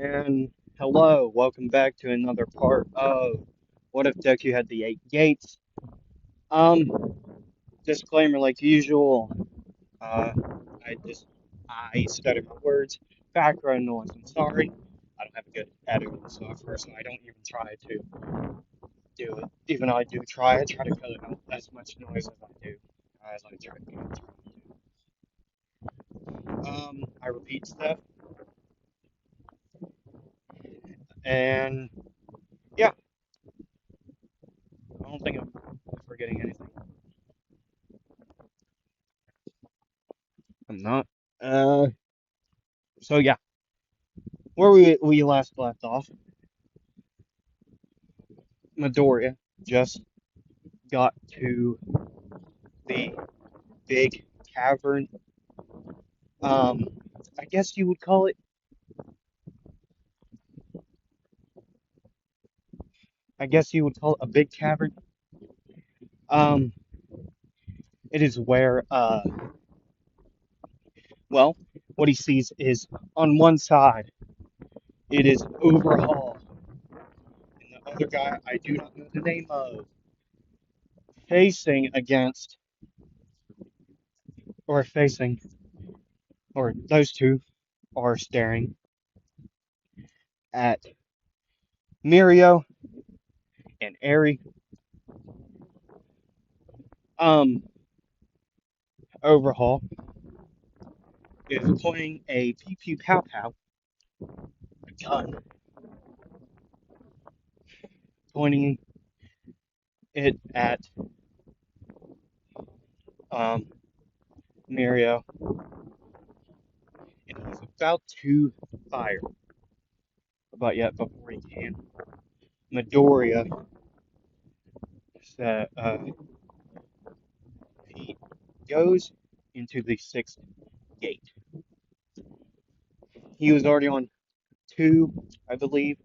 And hello, welcome back to another part of What If Deku Had the Eight Gates? Um, Disclaimer like usual, uh, I just, I stutter my words, background noise, I'm sorry. I don't have a good editing software, so I don't even try to do it. Even though I try to cut out as much noise as I do, as I try to do. I repeat stuff, and yeah, I don't think I'm forgetting anything. I'm not. Uh, so yeah, where we last left off, Midoriya just got to the big cavern. Um, I guess you would call it. I guess you would call it a big cavern. Um, it is where well, what he sees is on one side it is Overhaul, and the other guy I do not know the name of, facing against or facing or those two are staring at Mirio and Eri. Um, Overhaul is pointing a pew pew pow pow gun, pointing it at um, Mirio, and he's about to fire. But yet, before he can, Midoriya said, he goes into the sixth gate. He was already on two, I believe,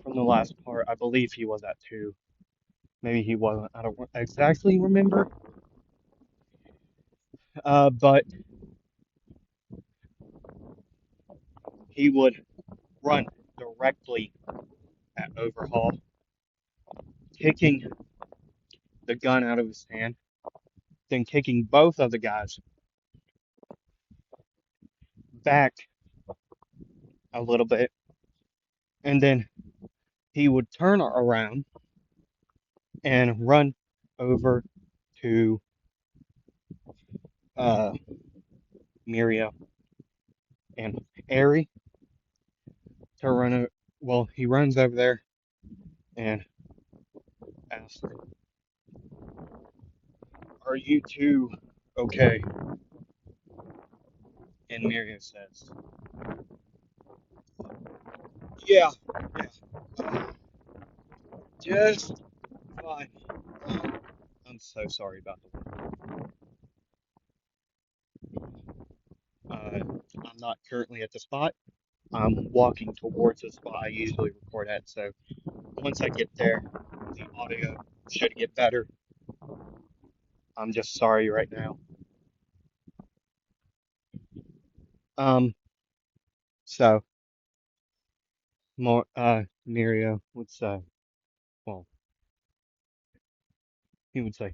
from the last part. I believe he was at two. Maybe he wasn't. I don't exactly remember. But he would run directly at Overhaul, kicking the gun out of his hand, then kicking both of the guys back a little bit, and then he would turn around and run over to uh, Miria and Eri to run. Well, he runs over there and asks, "Are you two okay?" And Miria says, "Yeah, yeah, just fine." I'm so sorry about the. I'm not currently at the spot. I'm walking towards the spot I usually record at, so once I get there, the audio should get better. I'm just sorry right now. Um, so more Mirio would say, well, he would say,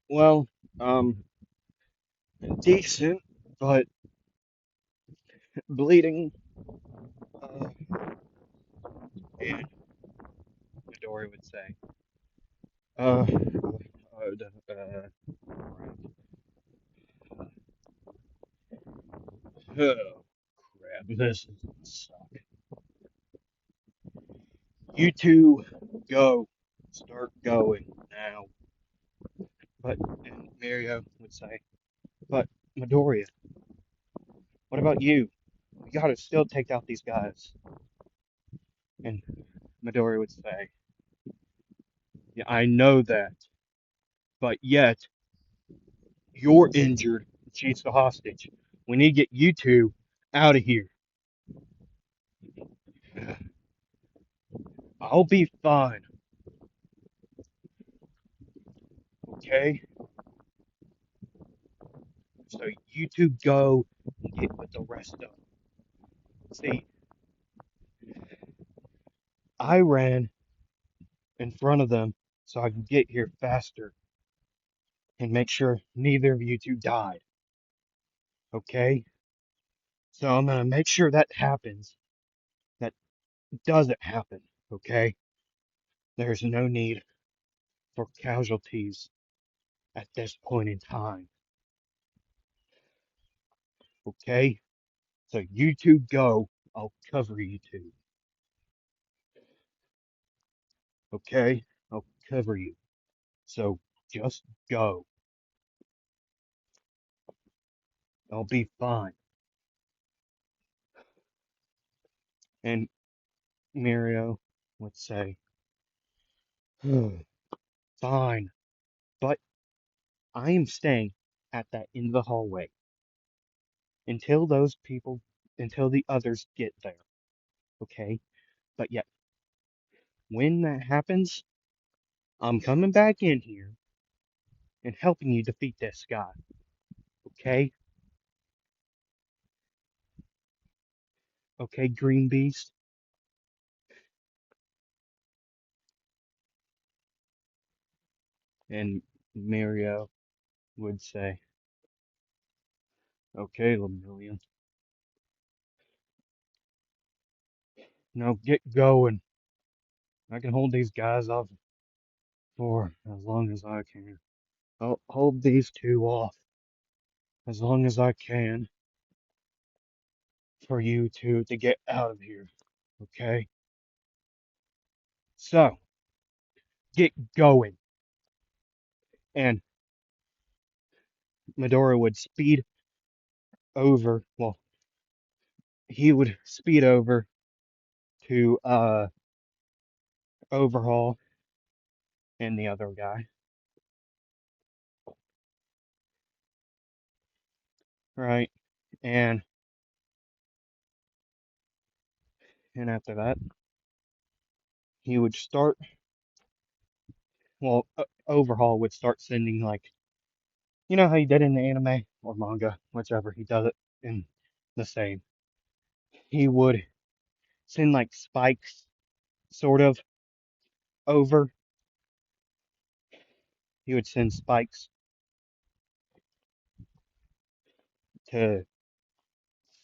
well, um, decent, but bleeding. And Midori would say, oh crap, this is suck. You two go, start going now. But and Mario would say, but Midoriya, what about you? We gotta still take out these guys. And Midori would say, yeah, I know that, but yet you're injured. She's the hostage. We need to get you two out of here. I'll be fine, okay? So you two go and get with the rest of them. See, I ran in front of them so I could get here faster and make sure neither of you two died. Okay? So I'm gonna make sure that happens. That doesn't happen. Okay? There's no need for casualties at this point in time. Okay? So you two go. I'll cover you two. Okay? I'll cover you. So just go. I'll be fine. And Mirio would say, fine, but I am staying at that end of the hallway until those people, until the others get there. Okay? But yet, when that happens, I'm coming back in here and helping you defeat this guy. Okay? Okay, Green Beast? And Mario would say, okay, Lemillion. Now get going. I can hold these guys off for as long as I can. I'll hold these two off as long as I can for you two to get out of here. Okay? So, get going. And Medora would speed over, well, he would speed over to Overhaul and the other guy, right? And after that, he would start, well, Overhaul would start sending like, you know how he did in the anime or manga, whichever, he does it in the same. He would send like spikes sort of over. He would send spikes to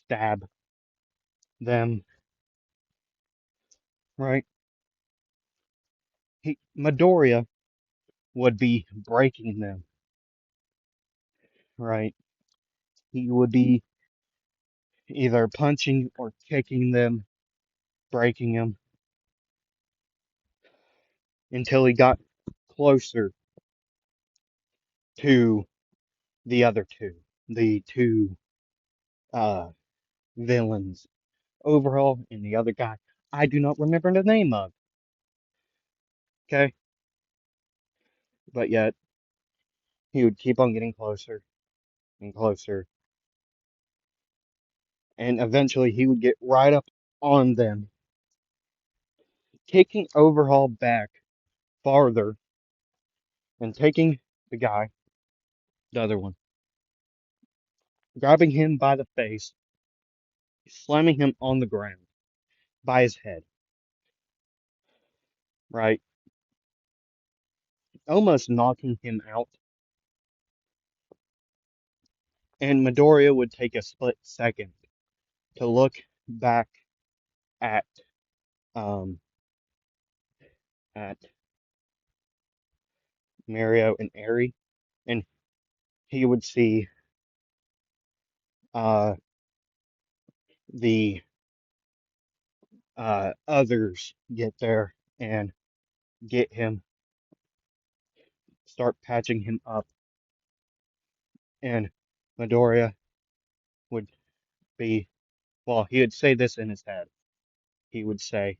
stab them, right? Midoriya would be breaking them, right? He would be either punching or kicking them, breaking them until he got closer to the other two, the two uh, villains, Overhaul and the other guy. I do not remember the name of. Okay, but yet he would keep on getting closer and closer, and eventually he would get right up on them, taking Overhaul back farther and taking the guy, the other one, grabbing him by the face, slamming him on the ground by his head, right? Almost knocking him out. And Midoriya would take a split second to look back at um at Mario and Eri, and he would see uh the others get there and get him, start patching him up, and Midoriya would be, well, he would say this in his head. He would say,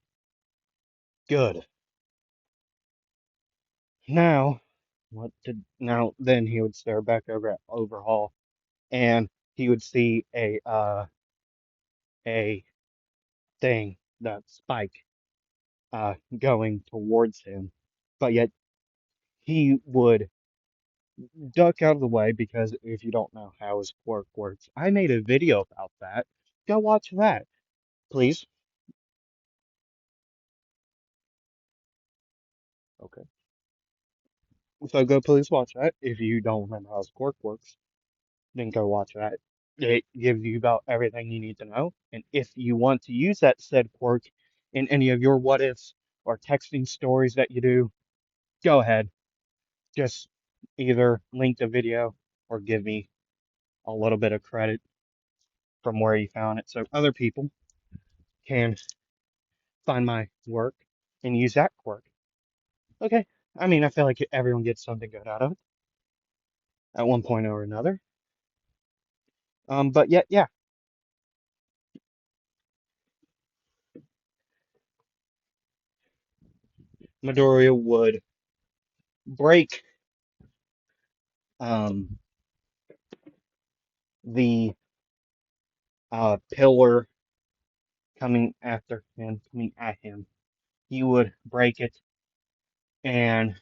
"Good. Now, then he would stare back over at Overhaul, and he would see a thing, that spike, going towards him, but yet he would duck out of the way because if you don't know how his quirk works, I made a video about that. Go watch that, please. So go please watch that. If you don't remember how Squirk works, then go watch that. It gives you about everything you need to know. And if you want to use that said quirk in any of your what ifs or texting stories that you do, go ahead. Just either link the video or give me a little bit of credit from where you found it so other people can find my work and use that quirk. Okay. I mean, I feel like everyone gets something good out of it at one point or another. But yet, yeah, Midoriya would break um, the pillar coming at him. He would break it, and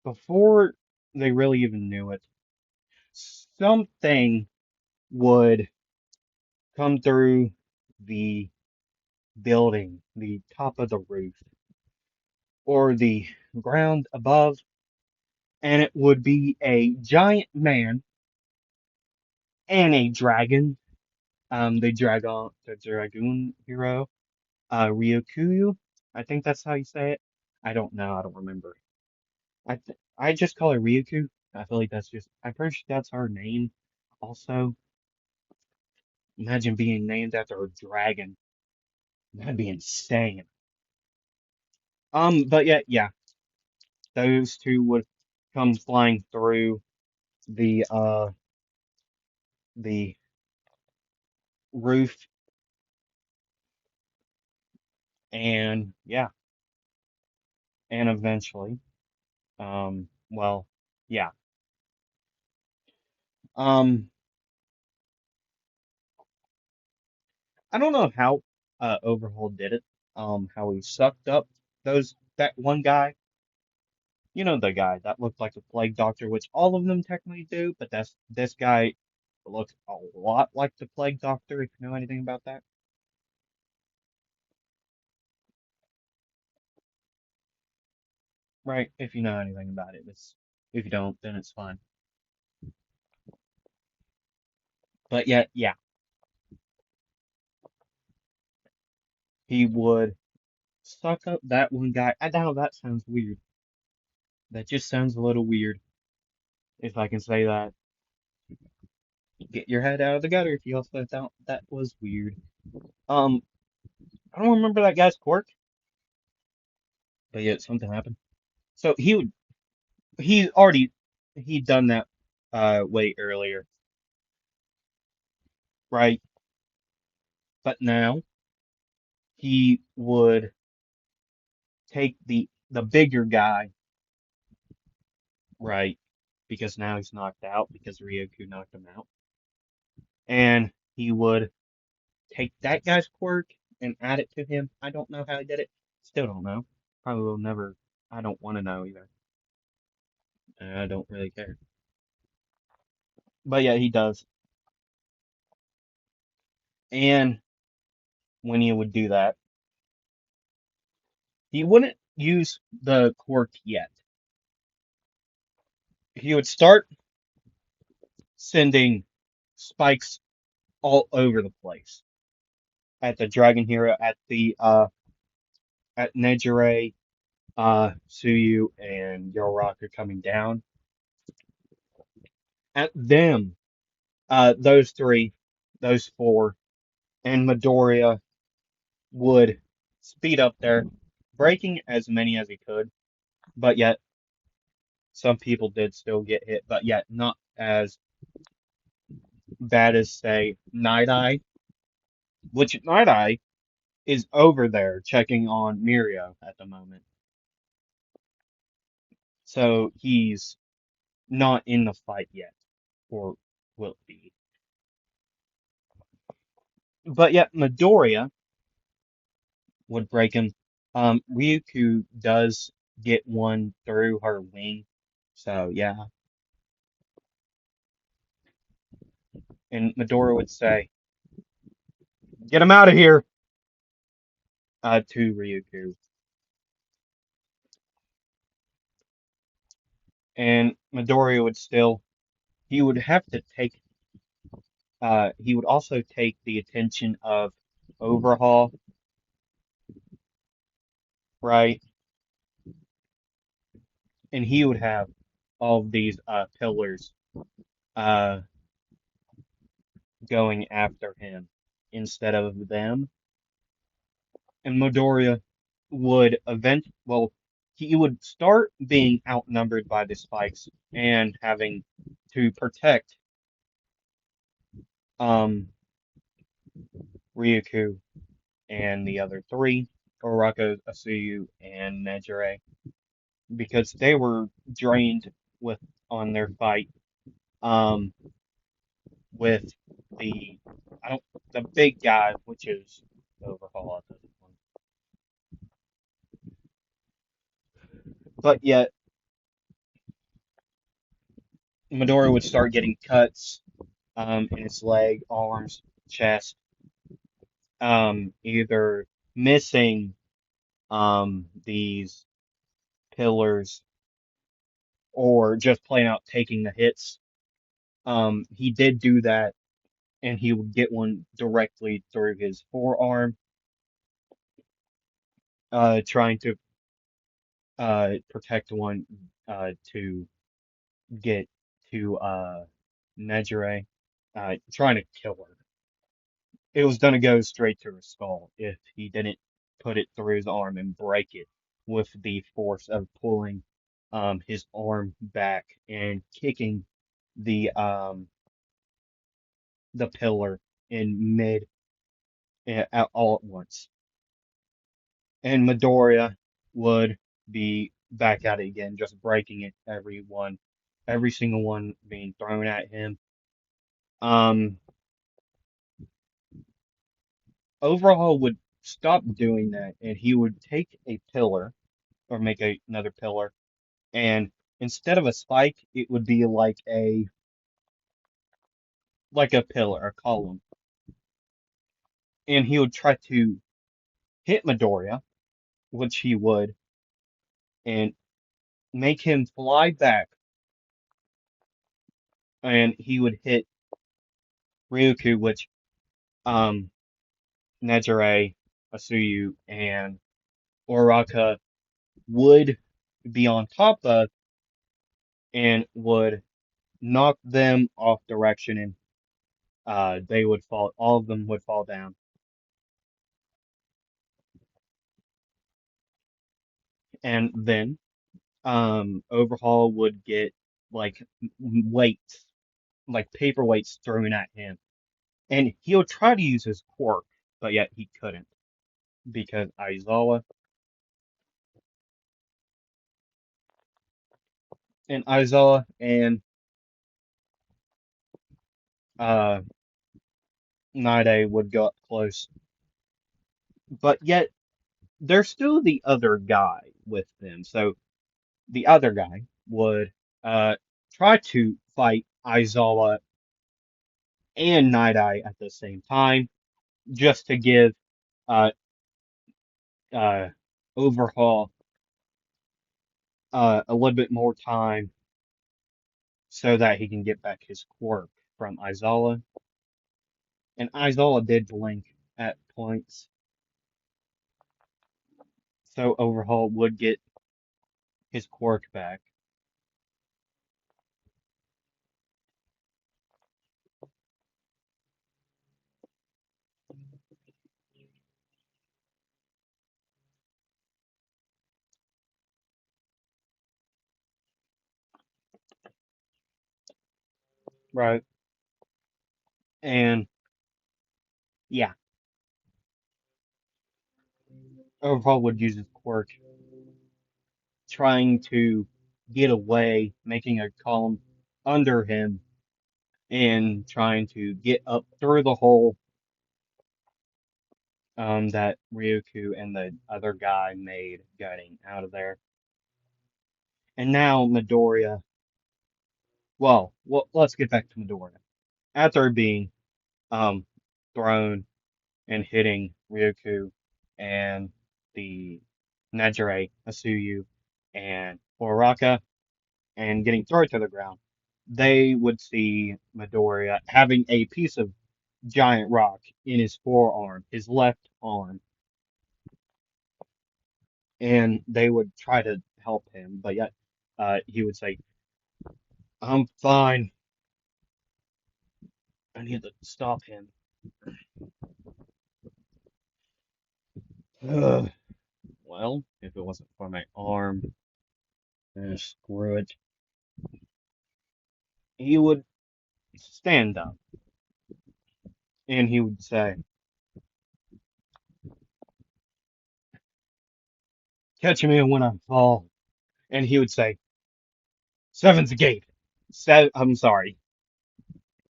before they really even knew it, something would come through the building, the top of the roof, or the ground above, and it would be a giant man and a dragon. The dragoon hero, Ryukuyu. I think that's how you say it. I don't know. I don't remember. I just call her Ryuku. I feel like that's just. I'm pretty sure that's her name. Also, imagine being named after a dragon. That'd be insane. But yeah, those two would come flying through the roof, and yeah, and eventually, well, yeah, um, I don't know how Overhaul did it. How he sucked up that one guy. You know the guy that looked like a plague doctor, which all of them technically do, but that's this guy looks a lot like the plague doctor. If you know anything about that, right? If you know anything about it, it's if you don't, then it's fine. But yet, yeah, he would suck up that one guy. I know that sounds weird. That just sounds a little weird, if I can say that. Get your head out of the gutter if you also thought that was weird. Um, I don't remember that guy's quirk, but yet something happened. So he already he'd done that way earlier, right? But now he would take the bigger guy, right? Because now he's knocked out because Ryoku knocked him out. And he would take that guy's quirk and add it to him. I don't know how he did it. Still don't know. Probably will never. I don't want to know either. I don't really care. But yeah, he does. And when he would do that, he wouldn't use the quirk yet. He would start sending spikes all over the place at the Dragon Hero, at Nejire, Suyu, and Yorok are coming down. At them, those three, those four, and Midoriya would speed up there, breaking as many as he could, but yet some people did still get hit, but yet not as bad as, say, Night Eye, which Night Eye is over there checking on Mirio at the moment. So he's not in the fight yet, or will be. But yet Midoriya would break him. Ryuku does get one through her wing, so yeah. And Midoriya would say, "Get him out of here!" To Ryuku. And Midoriya would still, he would have to take, he would also take the attention of Overhaul, right? And he would have all of these pillars uh, going after him instead of them. And Midoriya would he would start being outnumbered by the spikes and having to protect um Ryuku and the other three, Orako, Asuyu, and Nejire, because they were drained with on their fight um with the I don't the big guy, which is Overhaul at this point. But yet Midoriya would start getting cuts in his leg, arms, chest, either missing these pillars or just plain out taking the hits. He did do that, and he would get one directly through his forearm, trying to protect one to get to Nejire, trying to kill her. It was gonna go straight to her skull if he didn't put it through his arm and break it with the force of pulling his arm back and kicking the pillar in mid all at once. And Midoriya would be back at it again, just breaking it every single one being thrown at him. Um, Overhaul would stop doing that, and he would take a pillar or make another pillar, and instead of a spike, it would be like a pillar, a column, and he would try to hit Midoriya, which he would, and make him fly back, and he would hit Ryuku, which um Nejire, Asuyu, and Oraka would be on top of and would knock them off direction, and they would fall, all of them would fall down. And then Overhaul would get like weights, like paper weights thrown at him. And he'll try to use his quirk, but yet he couldn't because Aizawa and uh Nide would go up close. But yet there's still the other guy with them. So the other guy would uh try to fight Aizawa and Night Eye at the same time, just to give uh uh Overhaul a little bit more time so that he can get back his quirk from Aizawa. And Aizawa did blink at points, so Overhaul would get his quirk back. Right. And yeah, Overhaul would use his quirk, trying to get away, making a column under him, and trying to get up through the hole that Ryuku and the other guy made getting out of there. And now Midoriya. Well, let's get back to Midoriya. After being um, thrown and hitting Ryuku and the Nejire, Asuyu, and Uraraka, and getting thrown to the ground, they would see Midoriya having a piece of giant rock in his forearm, his left arm, and they would try to help him, but yet he would say, "I'm fine. I need to stop him." Ugh. Well, if it wasn't for my arm, screw it. He would stand up and he would say, "Catch me when I fall." And he would say, "Seventh gate." I'm sorry,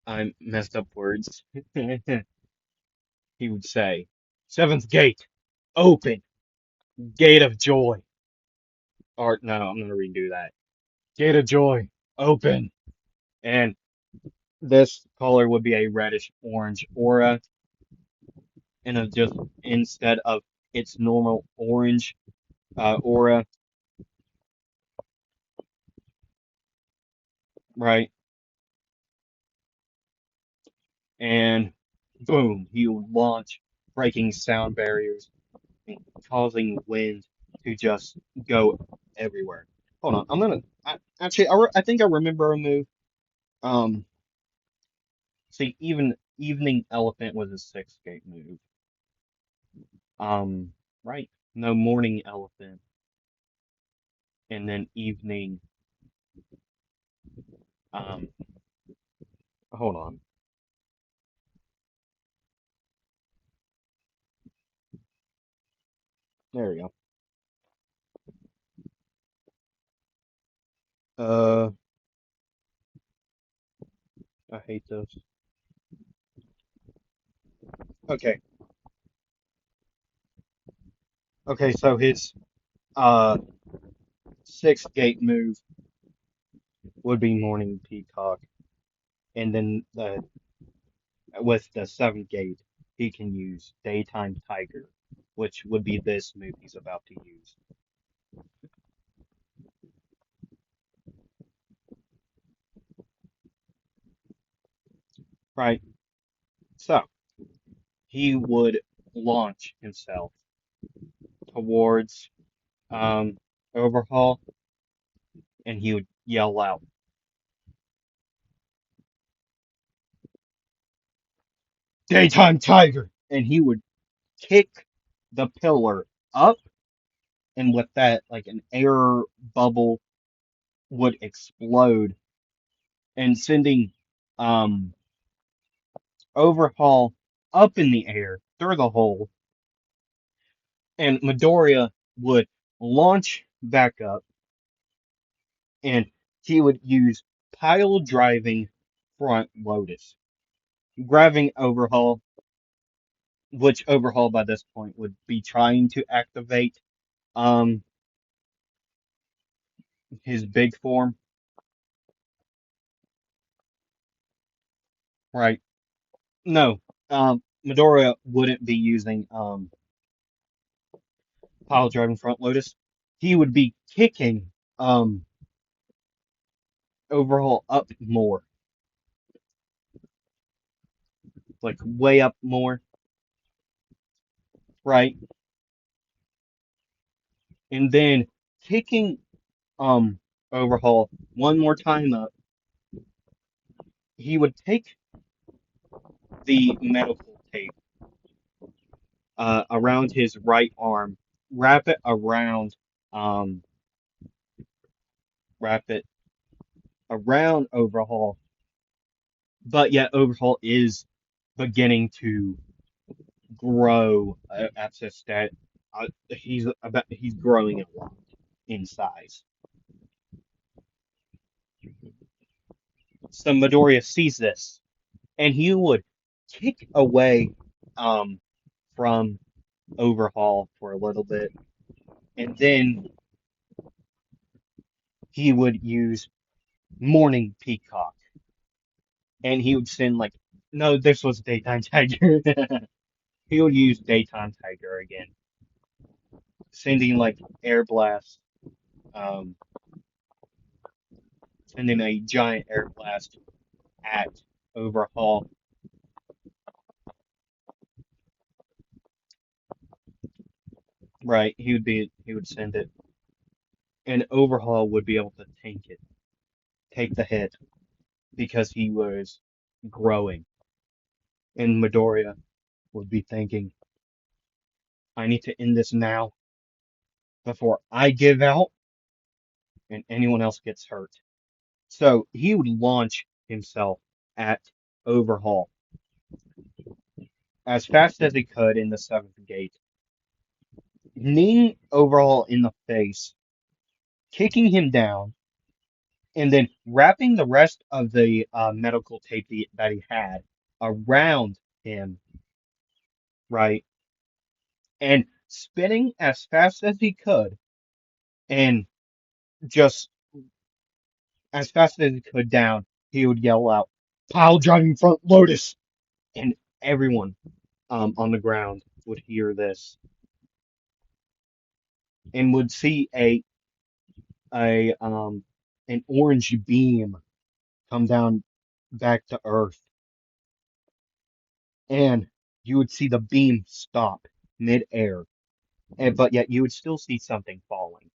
I messed up words. He would say, "Seventh gate, open, gate of joy." Or, no, I'm going to redo that. Gate of joy, open. And this color would be a reddish orange aura, and of just instead of its normal orange aura, right? And boom, he would launch, breaking sound barriers and causing wind to just go everywhere. Hold on, actually, I think I remember a move. Um, see, even Evening Elephant was a six gate move. Right? No, Morning Elephant, and then Evening. Um, hold on, there we go. Uh, I hate those. Okay, okay, so his uh six gate move would be Morning Peacock, and then with the seventh gate, he can use Daytime Tiger, which would be this move he's about to use. Right? So he would launch himself towards Overhaul, and he would yell out, "Daytime Tiger!" And he would kick the pillar up, and with that, like an air bubble would explode and sending um Overhaul up in the air through the hole, and Midoriya would launch back up, and he would use pile driving front Lotus, grabbing Overhaul, which Overhaul by this point would be trying to activate um his big form, right? No, Midoriya wouldn't be using pile driving front Lotus. He would be kicking Overhaul up more, like way up more, right? And then kicking Overhaul one more time up, he would take the medical tape around his right arm, wrap it around um wrap it around Overhaul, but yet Overhaul is beginning to grow at this stat. He's growing a lot in size. So Midoriya sees this, and he would kick away um from Overhaul for a little bit, and then he would use Morning Peacock, and he would send like, no, this was Daytime Tiger. He would use Daytime Tiger again, sending like air blast, um, sending a giant air blast at Overhaul. Right, he would send it, and Overhaul would be able to tank it, take the hit because he was growing. And Midoriya would be thinking, I need to end this now before I give out and anyone else gets hurt. So he would launch himself at Overhaul as fast as he could in the seventh gate, kneeing Overhaul in the face, kicking him down, and then wrapping the rest of the medical tape that he had around him, right? And spinning as fast as he could, and just as fast as he could down, he would yell out, "Pile driving front Lotus!" And everyone on the ground would hear this and would see a an orange beam come down back to Earth, and you would see the beam stop mid-air, and but yet you would still see something falling,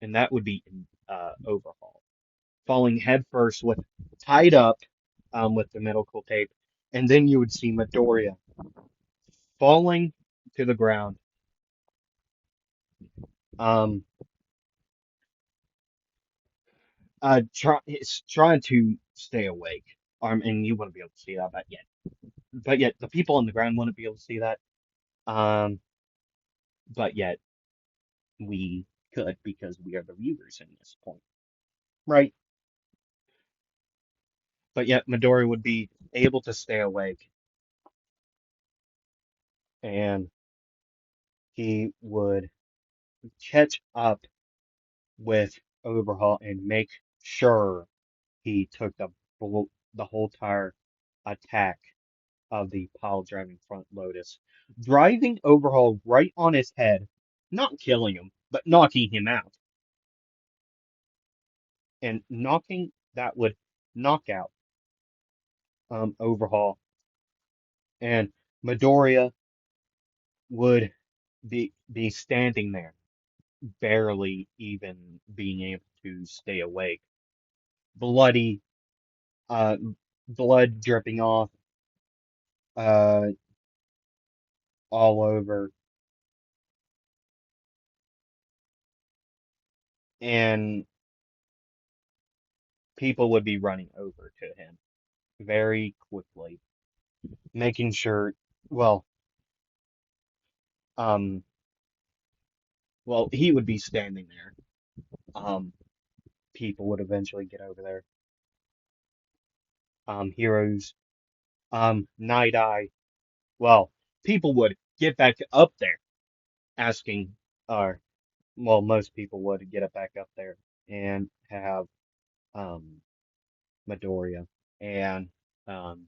and that would be Overhaul falling headfirst with tied up with the medical tape, and then you would see Midoriya falling to the ground, um, trying to stay awake. And you wouldn't be able to see that, but yet the people on the ground wouldn't be able to see that. Um, but yet we could because we are the viewers in this point, right? But yet Midori would be able to stay awake, and he would catch up with Overhaul and make sure he took the whole entire attack of the pile driving front Lotus, driving Overhaul right on his head, not killing him, but knocking him out, and knocking that would knock out Overhaul, and Midoriya would be standing there, barely even being able to stay awake, bloody, uh, blood dripping off uh, all over, and people would be running over to him very quickly, making sure, well, um, well, he would be standing there. Um, people would eventually get over there. Heroes, Night Eye, well, people would get back up there asking, or, well, most people would get it back up there and have, um, Midoriya and, um,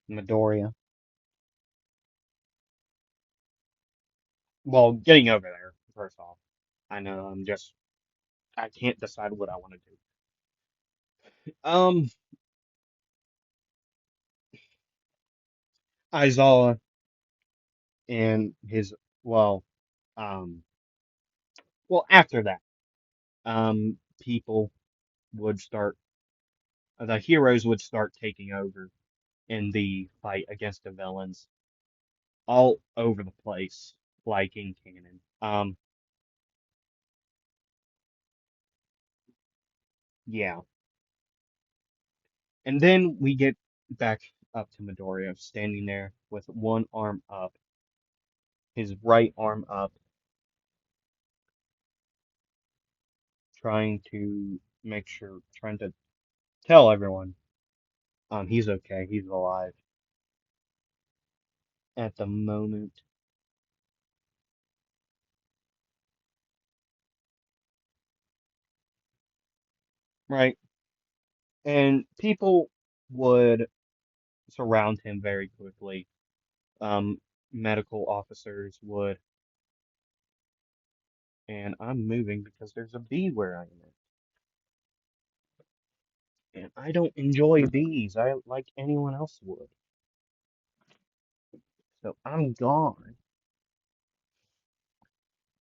Midoriya, well, getting over there, first off. I know I can't decide what I want to do. Aizawa and his, well, um, well, after that, people would start, the heroes would start taking over in the fight against the villains all over the place, like in canon. Yeah. And then we get back up to Midoriya standing there with one arm up, his right arm up, trying to make sure, trying to tell everyone, he's okay, he's alive at the moment. Right. And people would surround him very quickly. Medical officers would, and I'm moving because there's a bee where I am. And I don't enjoy bees. I like anyone else would. So I'm gone.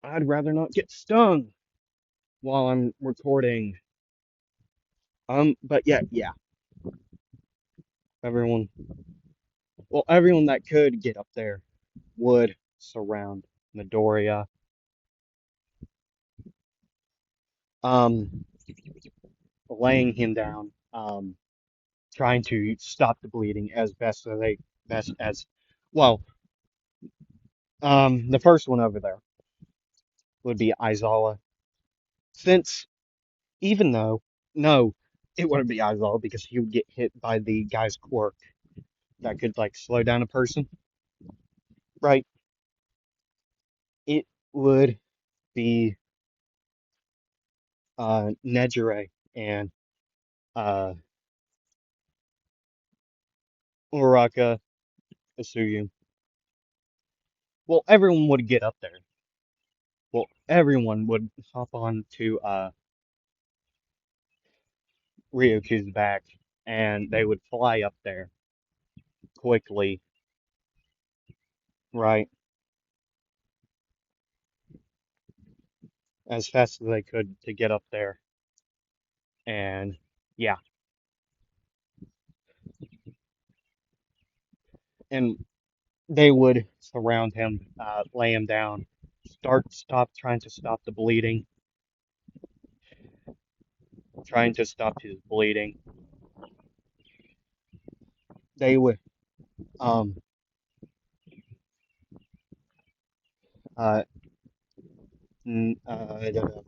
I'd rather not get stung while I'm recording. But yeah, everyone, well, everyone that could get up there would surround Midoriya, um, laying him down, trying to stop the bleeding as best as, well, the first one over there would be Aizawa, since even though, no, it wouldn't be Aizawa because he would get hit by the guy's quirk that could like slow down a person, right? It would be Nejire and uh Uraka Asuyu. Well, everyone would get up there. Well, everyone would hop on to Ryoku's back and they would fly up there quickly, right? As fast as they could to get up there. And yeah, and they would surround him, lay him down, stop trying to stop the bleeding, trying to stop his bleeding. They would, um, uh, I don't know,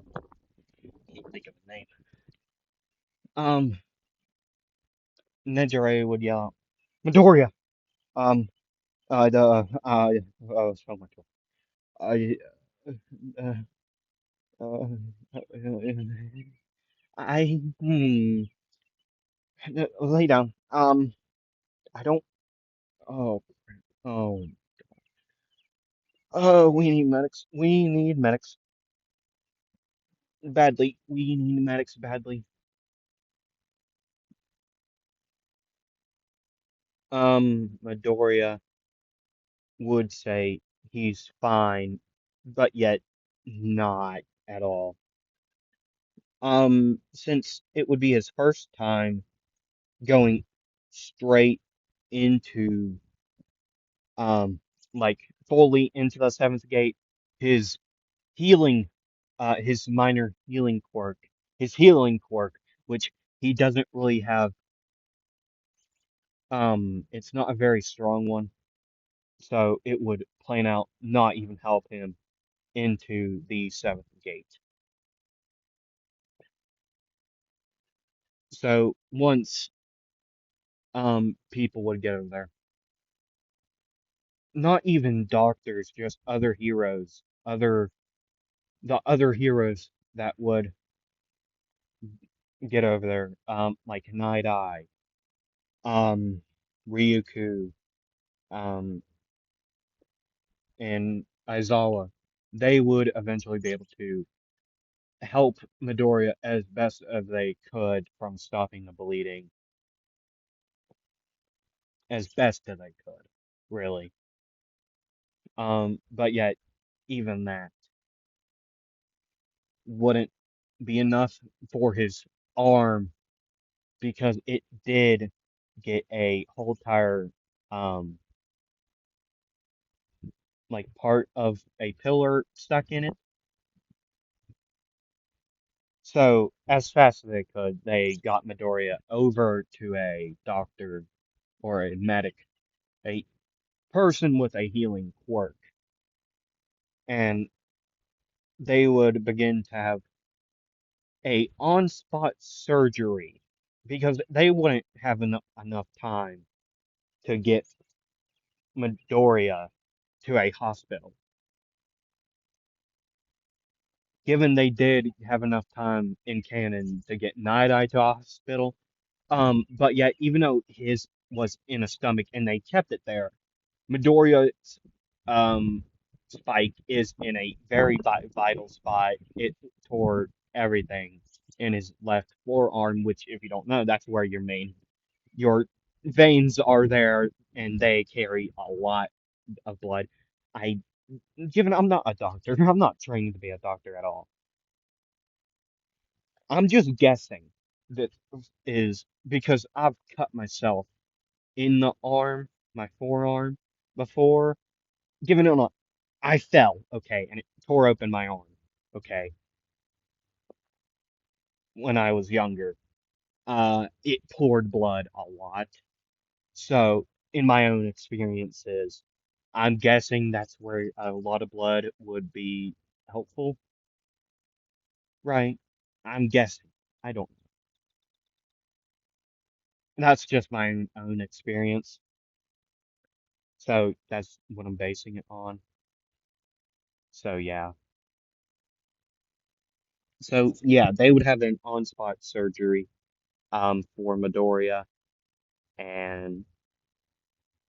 I can't think of the name. Um, Nejire would yell, Midoriya, um, oh my God. I, uh, uh, I, lay down. I don't, oh, oh, we need medics. We need medics badly. We need medics badly. Midoriya would say he's fine, but yet not at all. Since it would be his first time going straight into, um, like fully into the seventh gate, his healing, his minor healing quirk, his healing quirk, which he doesn't really have, it's not a very strong one, so it would plain out not even help him into the seventh gate. So once people would get over there, not even doctors, just other heroes, the other heroes that would get over there, like Night Eye, um, Ryuku, um, and Aizawa, they would eventually be able to help Midoriya as best as they could from stopping the bleeding as best as they could, really. But yet, even that wouldn't be enough for his arm because it did get a whole tire, um, like part of a pillar stuck in it. So, as fast as they could, they got Midoriya over to a doctor or a medic, a person with a healing quirk, and they would begin to have a on-spot surgery because they wouldn't have enough time to get Midoriya to a hospital. Given they did have enough time in canon to get Night Eye to a hospital, but yet even though his was in a stomach and they kept it there, Midoriya's spike is in a very vital spot it toward everything. in his left forearm, which, if you don't know, that's where your veins are there, and they carry a lot of blood. I, given I'm not a doctor, I'm not trained to be a doctor at all. I'm just guessing that is because I've cut myself in the arm, my forearm, before. Given it, I fell, okay, and it tore open my arm, okay, when I was younger. It poured blood a lot. So, in my own experiences, I'm guessing that's where a lot of blood would be helpful, right? I'm guessing. I don't know. That's just my own experience. So, that's what I'm basing it on. So, yeah. So, yeah, they would have an on-spot surgery for Midoriya, and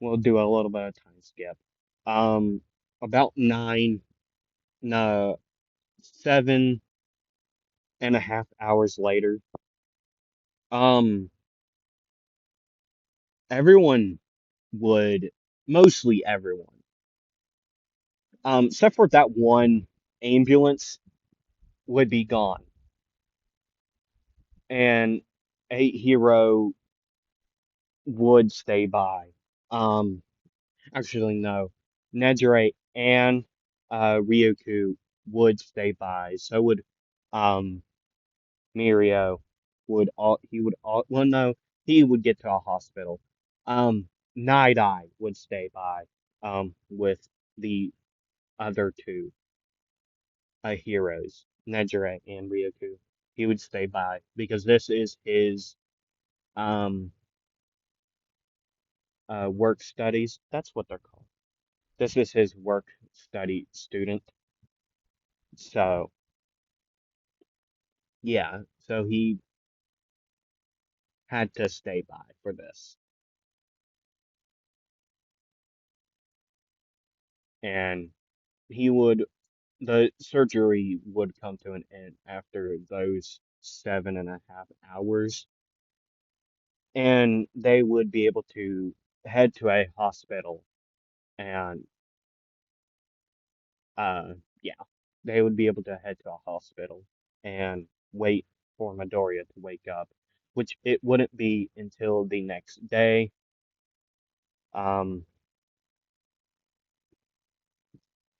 we'll do a little bit of time skip. Um, about no, 7.5 hours later, um, everyone would, mostly everyone, except for that one ambulance, would be gone, and a hero would stay by. Um, Actually, no, Nejire and Ryuku would stay by. So would um Mirio well, no, he would get to a hospital. Night Eye would stay by with the other two heroes, Nejire and Ryuku. He would stay by because this is his um work studies. That's what they're called. This is his work study student. So yeah, so he had to stay by for this. And he would the surgery would come to an end after those 7.5 hours, and they would be able to head to a hospital, and uh yeah, they would be able to head to a hospital and wait for Midoriya to wake up, which it wouldn't be until the next day. Um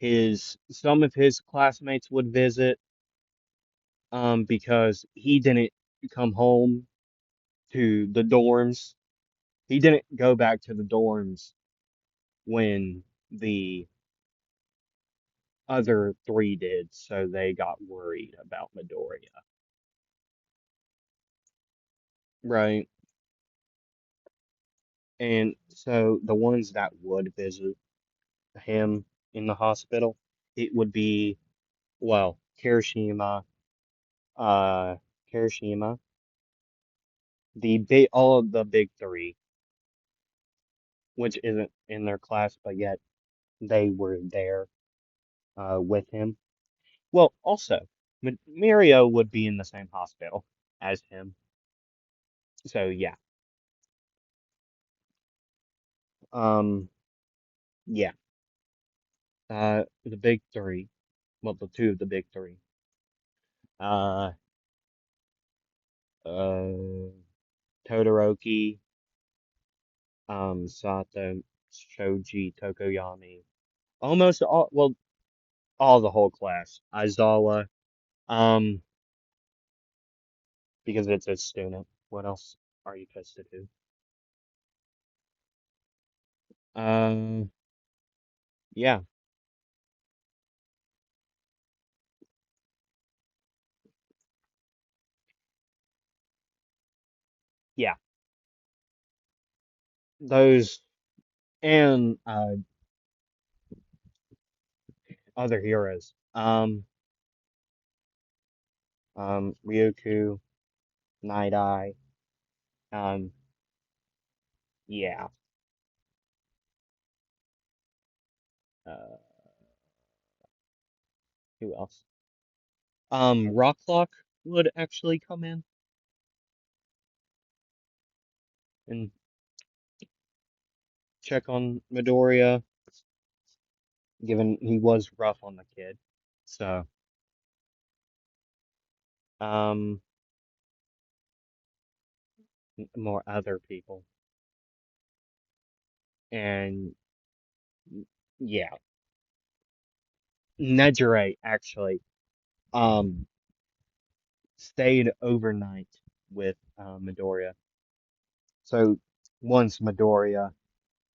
his Some of his classmates would visit because he didn't come home to the dorms. He didn't go back to the dorms when the other three did, so they got worried about Midoriya. Right. And so the ones that would visit him in the hospital, it would be, well, uh, Kirishima, all of the big three, which isn't in their class, but yet they were there, with him. Well, also, Mirio would be in the same hospital as him. So yeah. Um, yeah. The big three. Well, the two of the big three. Uh, uh, Todoroki, Sato, Shoji, Tokoyami. Almost all, well, all the whole class. Aizawa, um, because it's a student. What else are you supposed to do? Yeah, yeah. Those and other heroes. Ryuku, Night Eye. Um, yeah. Uh, who else? Rock Clock. would actually come in and check on Midoriya, given he was rough on the kid. So, um, more other people. And yeah, Nejire actually, um, stayed overnight with Midoriya. So once Midoriya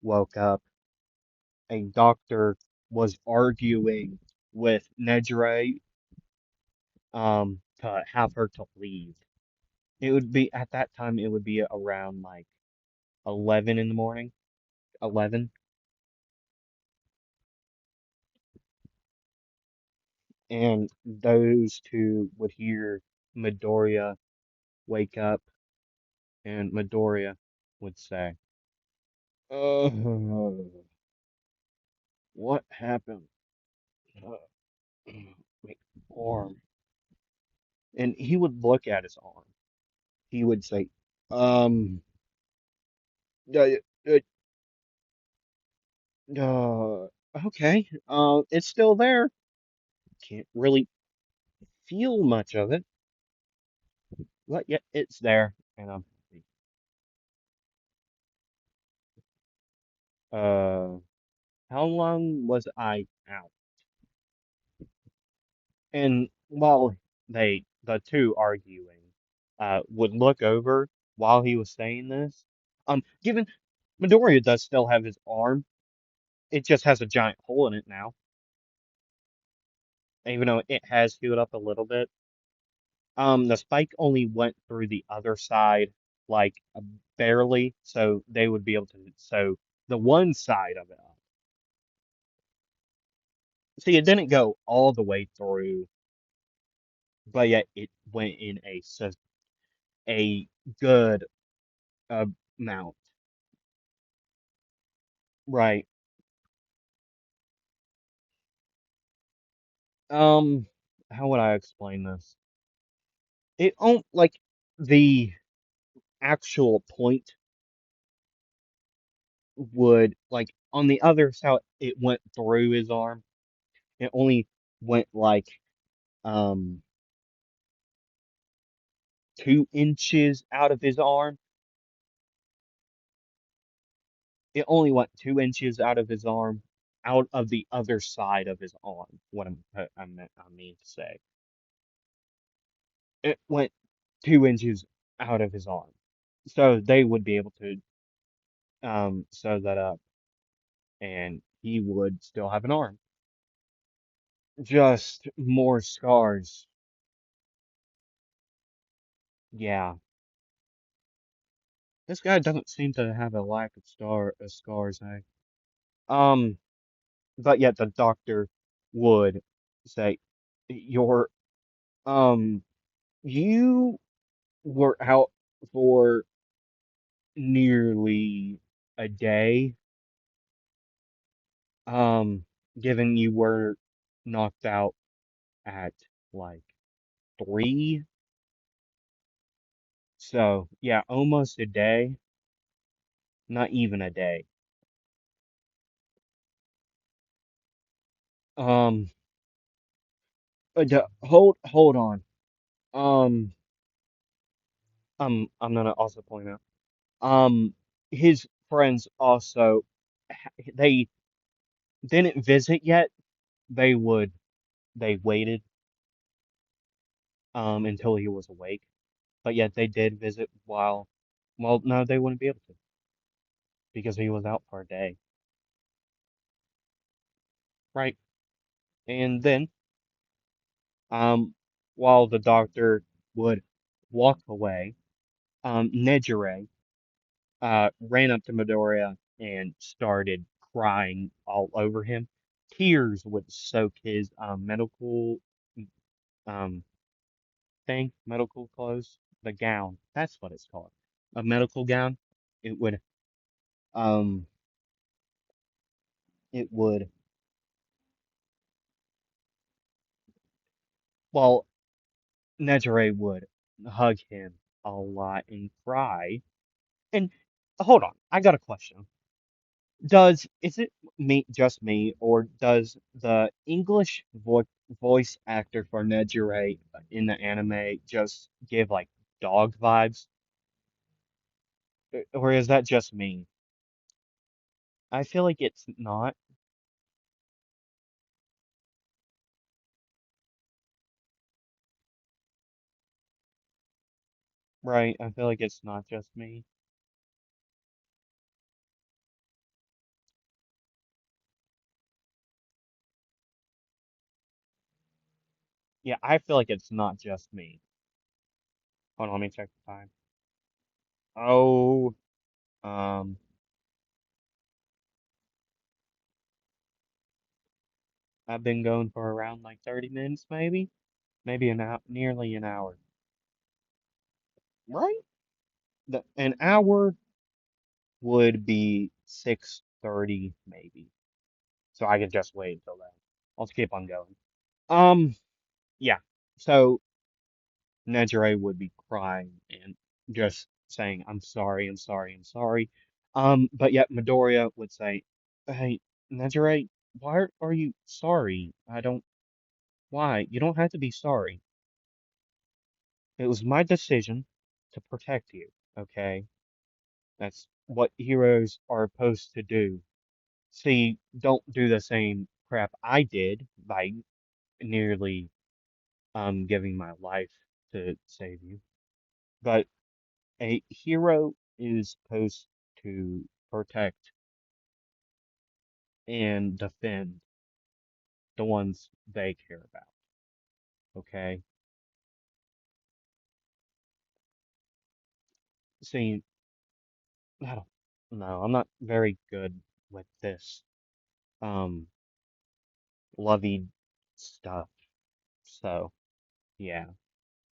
woke up, a doctor was arguing with Nejire to have her to leave. It would be at that time it would be around like 11 in the morning, 11, and those two would hear Midoriya wake up, and Midoriya would say, what happened? Uh, my arm. And he would look at his arm. He would say, um, uh, uh, okay, it's still there. Can't really feel much of it, but yeah, it's there. And I'm how long was I out? And while the two arguing, would look over while he was saying this, given Midoriya does still have his arm, it just has a giant hole in it now, even though it has healed up a little bit. The spike only went through the other side, like barely, so they would be able to sew the one side of it up. See, it didn't go all the way through, but yet it went in a good amount. Right. Um, how would I explain this? It on like the actual point would like on the other side it went through his arm. It only went like um 2 inches out of his arm. It only went 2 inches out of his arm, out of the other side of his arm. What I mean to say, it went 2 inches out of his arm, so they would be able to sew that up, and he would still have an arm. Just more scars. Yeah, this guy doesn't seem to have a lack of scars, eh? Um, but yet the doctor would say, "Your um, you were out for nearly a day, um, given you were knocked out at like 3. So yeah, almost a day, not even a day. Um, hold on. Um, I'm gonna also point out, um, his friends also, they didn't visit yet. They would, they waited, until he was awake. But yet they did visit while, well, no, they wouldn't be able to because he was out for a day. Right. And then, um, while the doctor would walk away, Nejire, ran up to Midoriya and started crying all over him. Tears would soak his, um, medical clothes, the gown. That's what it's called. A medical gown. It would, um, it would, well, Nejire would hug him a lot and cry. And hold on, I got a question. Is it just me, or does the English voice actor for Nejire in the anime just give like dog vibes? Or is that just me? I feel like it's not, right? I feel like it's not just me. Yeah, I feel like it's not just me. Hold on, let me check the time. Oh, um, I've been going for around like 30 minutes, maybe an hour, nearly an hour, right? An hour would be 6:30 maybe. So I could just wait until then. I'll keep on going. Um, yeah. So Nejire would be crying and just saying, "I'm sorry, I'm sorry, I'm sorry." But yet Midoriya would say, "Hey, Nejire, why are you sorry? I don't. Why? You don't have to be sorry. It was my decision to protect you. Okay, that's what heroes are supposed to do. See, don't do the same crap I did by nearly giving my life to save you. But a hero is supposed to protect and defend the ones they care about. Okay? See, I don't know. I'm not very good with this um lovey stuff. So, yeah.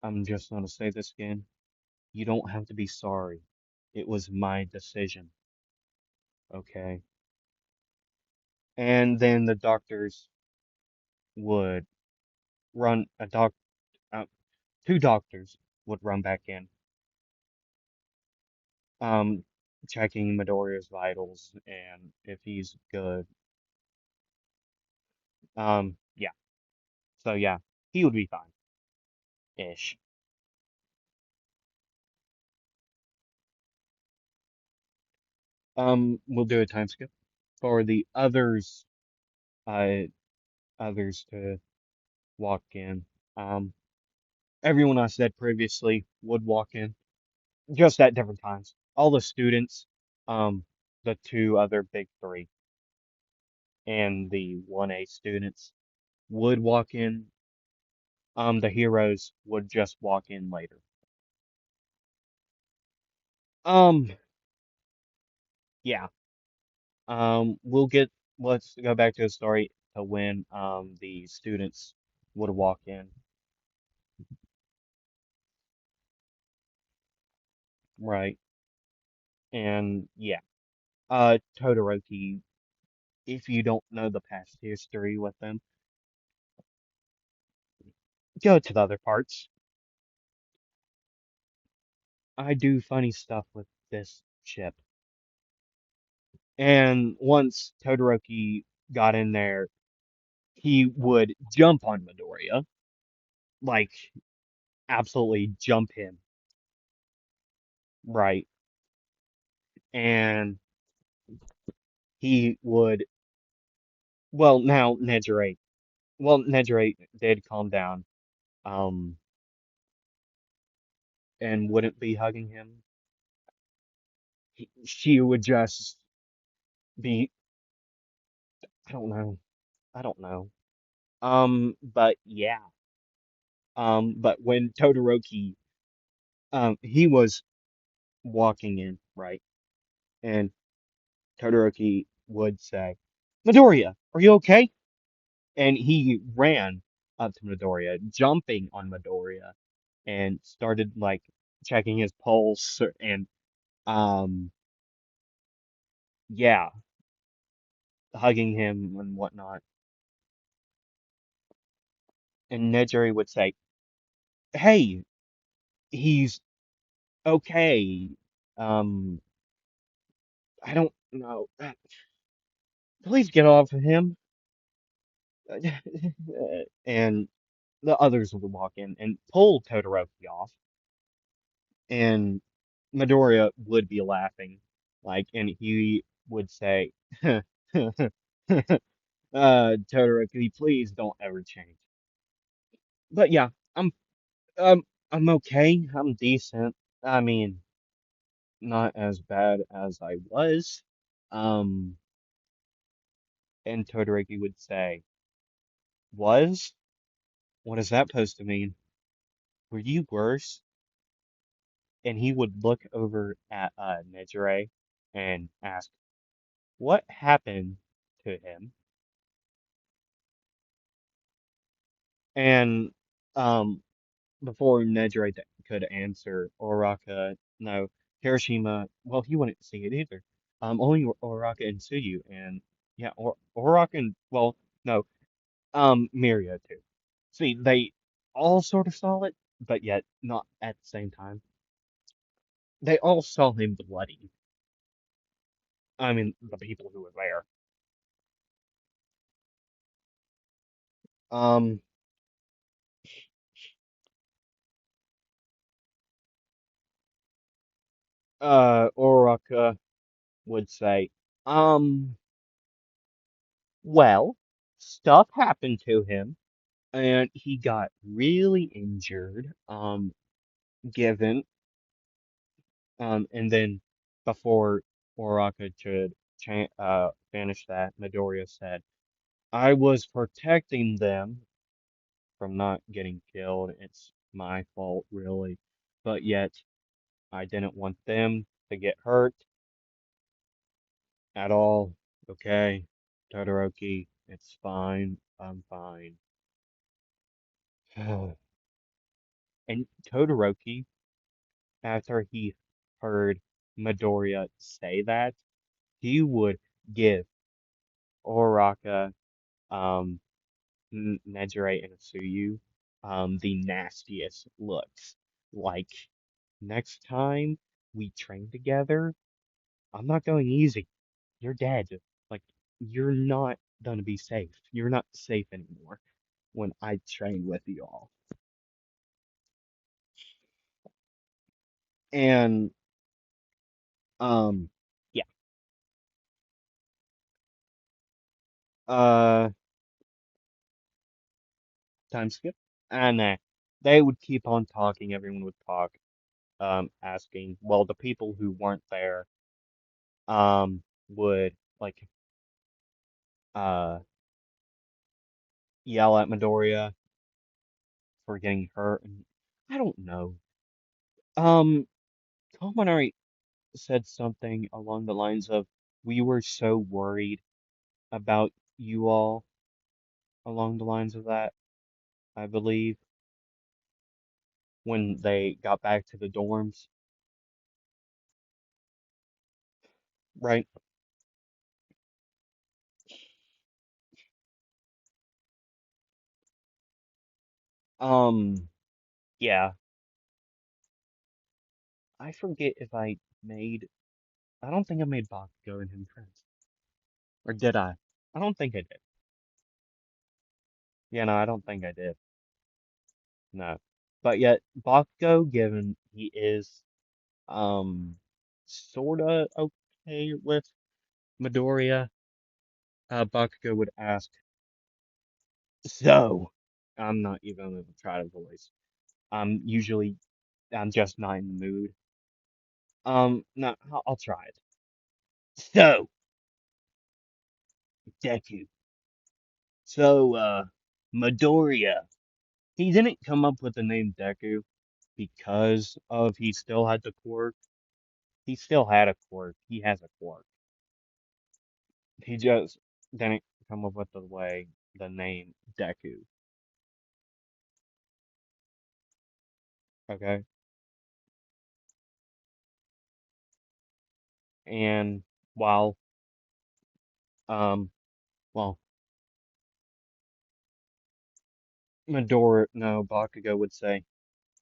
I'm just gonna say this again. You don't have to be sorry. It was my decision. Okay? And then the doctors would run a doc uh, two doctors would run back in, um, checking Midoriya's vitals and if he's good. Yeah. So yeah, he would be fine, ish. We'll do a time skip for the uh, others to walk in. Um, everyone I said previously would walk in, just at different times. All the students, um, the two other big three, and the 1A students would walk in. The heroes would just walk in later. Um, yeah. We'll get, let's go back to the story to when, the students would walk in. Right. And yeah. Todoroki, if you don't know the past history with them, go to the other parts. I do funny stuff with this ship. And once Todoroki got in there, he would jump on Midoriya, like absolutely jump him, right? And he would, well, now Nejire, well, Nejire did calm down, um, and wouldn't be hugging him. She would just be, I don't know, I don't know. But yeah, but when Todoroki, he was walking in, right? And Todoroki would say, Midoriya, are you okay? And he ran up to Midoriya, jumping on Midoriya, and started like checking his pulse and um yeah, hugging him and whatnot. And Nejiri would say, Hey, he's okay. Um, I don't know. Please get off of him. And the others would walk in and pull Todoroki off, and Midoriya would be laughing, like, and he would say, Todoroki, please don't ever change. But yeah, um, I'm okay. I'm decent. I mean, not as bad as I was. Um, and Todoroki would say, was? What is that supposed to mean? Were you worse? And he would look over at Nejire and ask, what happened to him? And um, before Nejire could answer, Oraka, no, Kirishima, well, he wouldn't see it either. Only Oraka and Tsuyu, and yeah, Oraka and, well, no, Miria too. See, they all sort of saw it, but yet not at the same time. They all saw him bloody. I mean, the people who were there. Um, Oraka would say, um, well, stuff happened to him, and he got really injured, given, and then before Oraka could finish that, Midoriya said, I was protecting them from not getting killed. It's my fault, really. But yet, I didn't want them to get hurt at all. Okay, Todoroki, it's fine. I'm fine. And Todoroki, after he heard Midoriya say that, he would give Oraka, um, Nejire, and Tsuyu, the nastiest looks. Like, next time we train together, I'm not going easy. You're dead. Like, you're not gonna be safe. You're not safe anymore when I train with you all. And, yeah, uh, time skip. And they would keep on talking. Everyone would talk, asking, well, the people who weren't there, would, like, uh, yell at Midoriya for getting hurt. And I don't know. Um, Kaminari said something along the lines of, we were so worried about you all, along the lines of that, I believe, when they got back to the dorms, right? Um, yeah, I forget if I don't think I made Bakugo and him friends. Or did I? I don't think I did. Yeah, no, I don't think I did. No. But yet, Bakugo, given he is, um, sorta okay with Midoriya, Bakugo would ask, so, I'm not even gonna try to voice. Usually, I'm just not in the mood. No, I'll try it. So, Deku. So, Midoriya. He didn't come up with the name Deku because of he still had the quirk. He still had a quirk. He has a quirk. He just didn't come up with the name Deku. Okay? And while, um, well, no, Bakugo would say,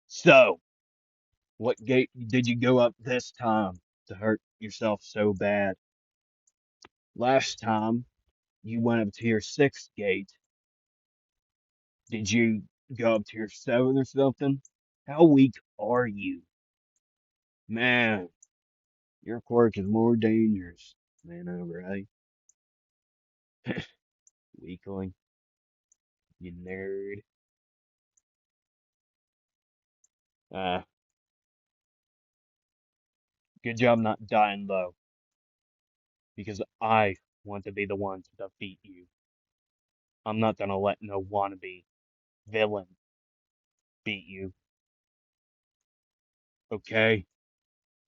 So, what gate did you go up this time to hurt yourself so bad? Last time you went up to your sixth gate. Did you go up to your seventh or something? How weak are you? Man, your quirk is more dangerous than ever, eh? Weakling, you nerd. Uh, Good job not dying though, because I want to be the one to defeat you. I'm not gonna let no wannabe villain beat you, okay?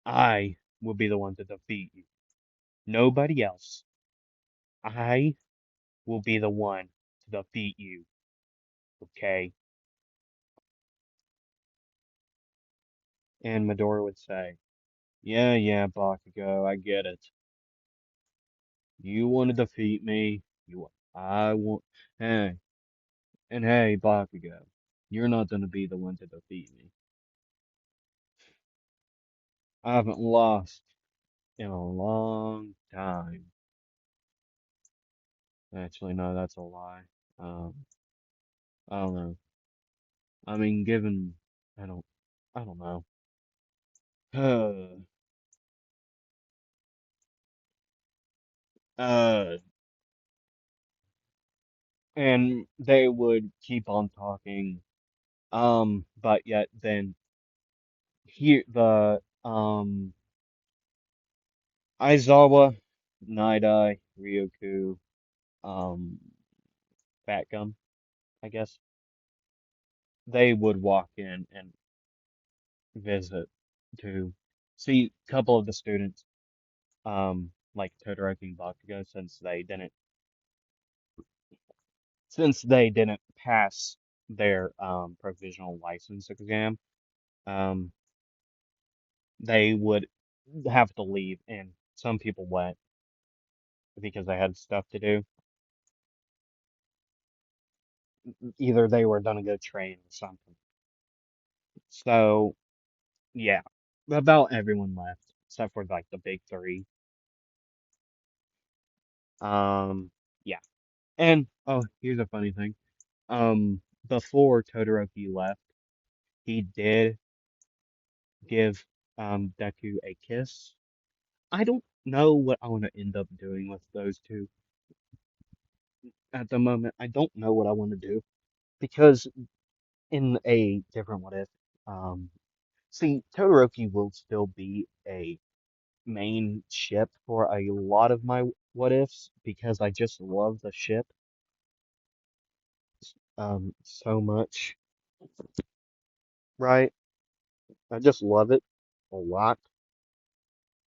I will be the one to defeat you. Nobody else. I will be the one to defeat you, okay? And Midori would say, yeah, yeah, Bakugo, I get it. You want to defeat me. I want. Hey, and hey, Bakugo, you're not gonna be the one to defeat me. I haven't lost in a long time. Actually, no, that's a lie. Um, I don't know. I mean, given, I don't, I don't know. Uh, and they would keep on talking. But yet then here Aizawa, Night Eye, Ryoku, um, Fat Gum, I guess, they would walk in and visit to see a couple of the students, like Todoroki and Bakugo, since they didn't pass their provisional license exam, um, they would have to leave, and some people went because they had stuff to do. Either they were gonna go train or something. So yeah, about everyone left except for like the big three. Yeah. And oh, here's a funny thing. Before Todoroki left, he did give Deku a kiss. I don't know what I want to end up doing with those two at the moment. I don't know what I want to do because in a different what if, um, see, Todoroki will still be a main ship for a lot of my what ifs because I just love the ship so much, right? I just love it a lot.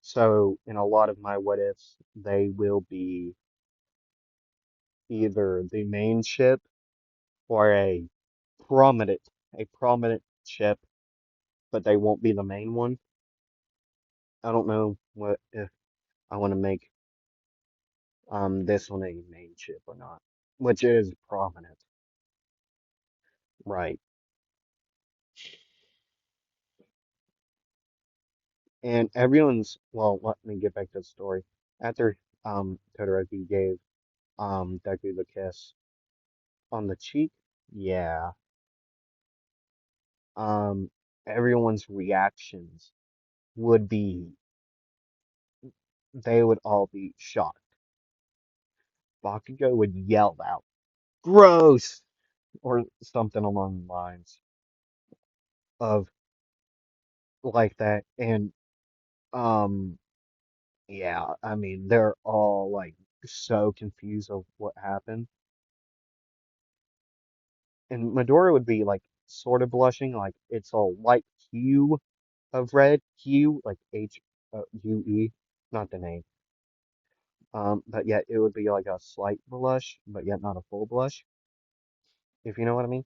So in a lot of my what ifs, they will be either the main ship or prominent a prominent ship, but they won't be the main one. I don't know what if I want to make this one a main ship or not, which is prominent, right? And everyone's well, let me get back to the story. After Todoroki gave Deku the kiss on the cheek, yeah, um everyone's reactions would be they would all be shocked. Bakugo would yell out, "Gross!" or something along the lines of like that. And um yeah, I mean they're all like so confused of what happened. And Midori would be like sort of blushing, like it's a light hue of red, hue like Hue, not the name. But yet it would be like a slight blush, but yet not a full blush, if you know what I mean.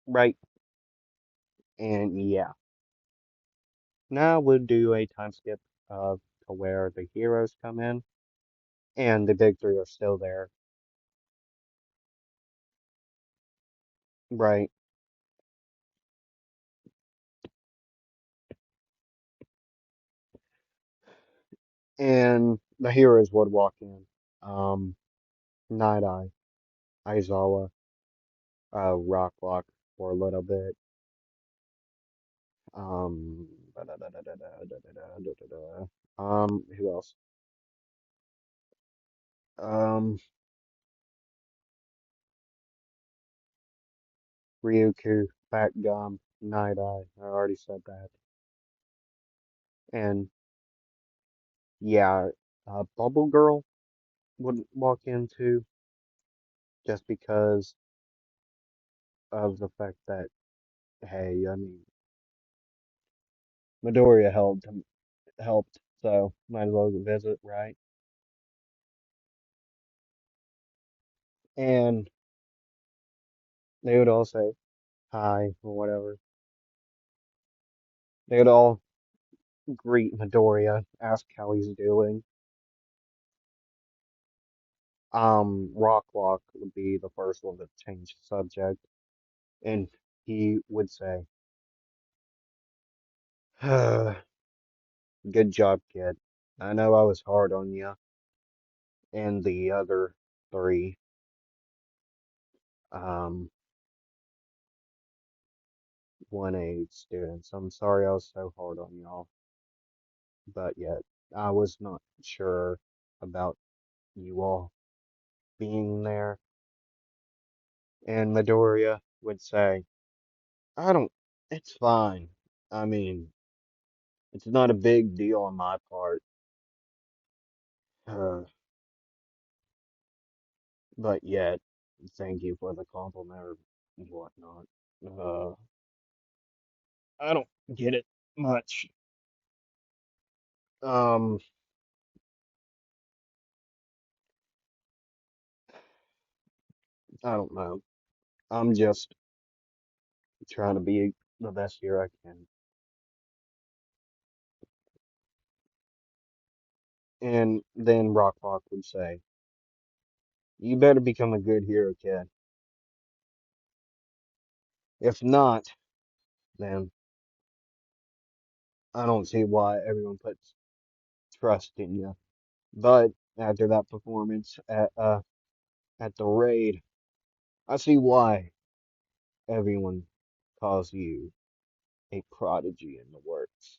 Right. And yeah, now we'll do a time skip to where the heroes come in, and the big three are still there. Right. And the heroes would walk in. Um, Night Eye, Aizawa, Rock Lock for a little bit. Um, who else? Um, Ryuku, Fat Gum, Night Eye. I already said that. And yeah, Bubble Girl would walk in too, just because of the fact that, hey, I mean, Midoriya helped, so might as well go visit, right? And they would all say hi or whatever. They would all greet Midoriya, ask how he's doing. Rocklock would be the first one to change the subject, and he would say, "Good job, kid. I know I was hard on you." And the other three, um, 1A students, I'm sorry I was so hard on y'all, but yet I was not sure about you all being there. And Midoriya would say, I don't, it's fine. I mean, it's not a big deal on my part. Uh, but yet, thank you for the compliment or whatnot. Uh, I don't get it much. Um, I don't know. I'm just trying to be the best here I can. And then Rocklock would say, you better become a good hero, kid. If not, then I don't see why everyone puts trust in you. But after that performance at the raid, I see why everyone calls you a prodigy in the works.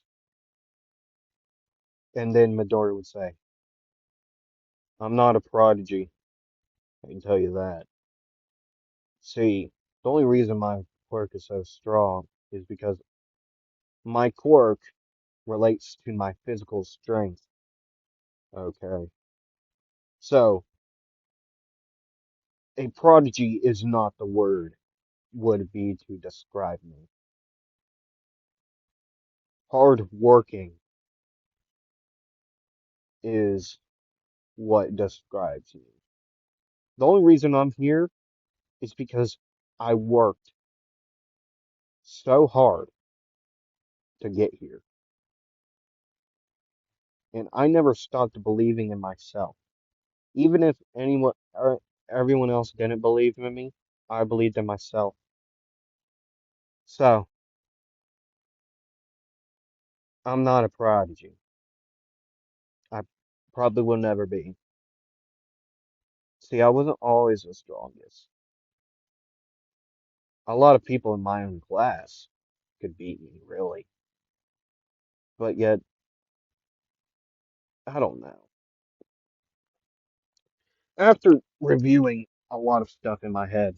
And then Midori would say, I'm not a prodigy, I can tell you that. See, the only reason my quirk is so strong is because my quirk relates to my physical strength. Okay. So, a prodigy is not the word would be to describe me. Hard working is what describes me. The only reason I'm here is because I worked so hard to get here. And I never stopped believing in myself. Even if anyone or everyone else didn't believe in me, I believed in myself. So, I'm not a prodigy. I probably will never be. See, I wasn't always the strongest. A lot of people in my own class could beat me, really. But yet, I don't know. After reviewing a lot of stuff in my head,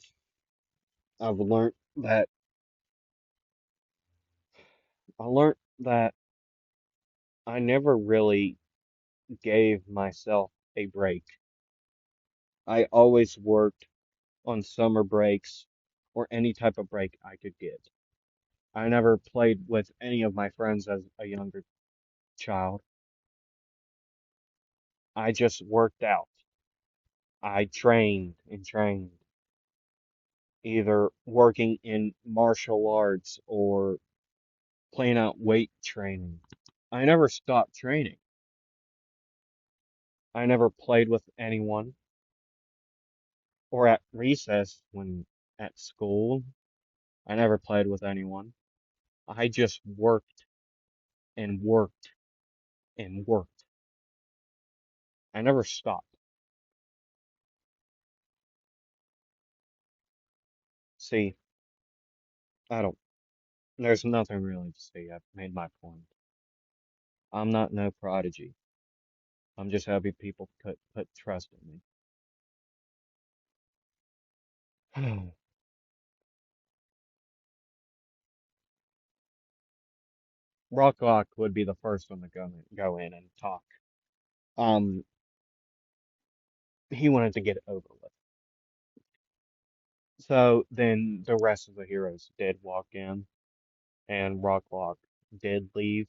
I've learned that I never really gave myself a break. I always worked on summer breaks or any type of break I could get. I never played with any of my friends as a younger child. I just worked out. I trained and trained, either working in martial arts or playing out weight training. I never stopped training. I never played with anyone or at recess when at school. I never played with anyone. I just worked and worked and worked. I never stopped. See, I don't, there's nothing really to say. I've made my point. I'm not no prodigy. I'm just happy people put trust in me. Rock would be the first one to go in and talk. Um, he wanted to get it over with. So then the rest of the heroes did walk in, and Rocklock did leave,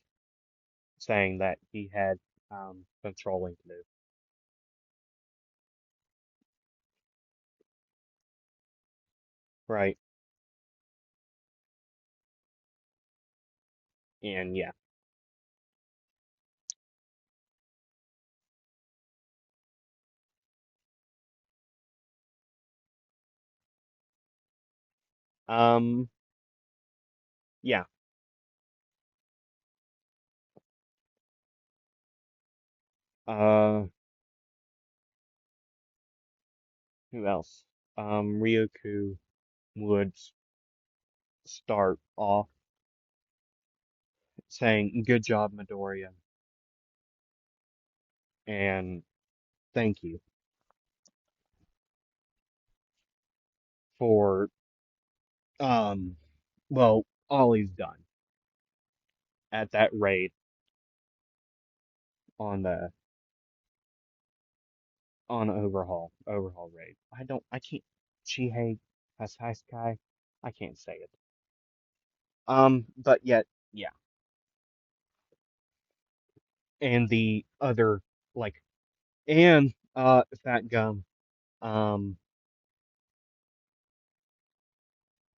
saying that he had controlling to do. Right. And yeah. Um, yeah. Uh, who else? Ryoku would start off saying, "Good job, Midoriya, and thank you for um, well, all he's done at that raid on the on overhaul raid. I can't Chihei Hasai. I can't say it. But yet, yeah. And the other like and Fat Gum, um,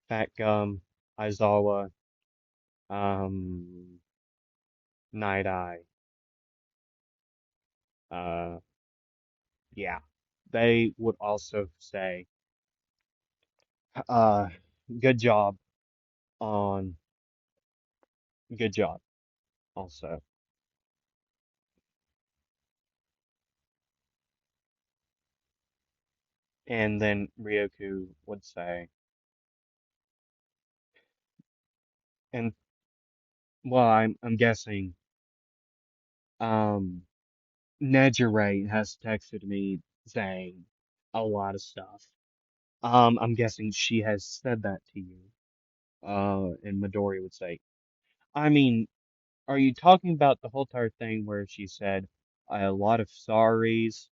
Fat Gum, Aizawa, um, Night Eye, uh, yeah. They would also say, uh, good job on good job also. And then Ryoku would say, and well, I'm guessing, um, Nejire has texted me saying a lot of stuff. I'm guessing she has said that to you. And Midori would say, I mean, are you talking about the whole entire thing where she said a lot of sorries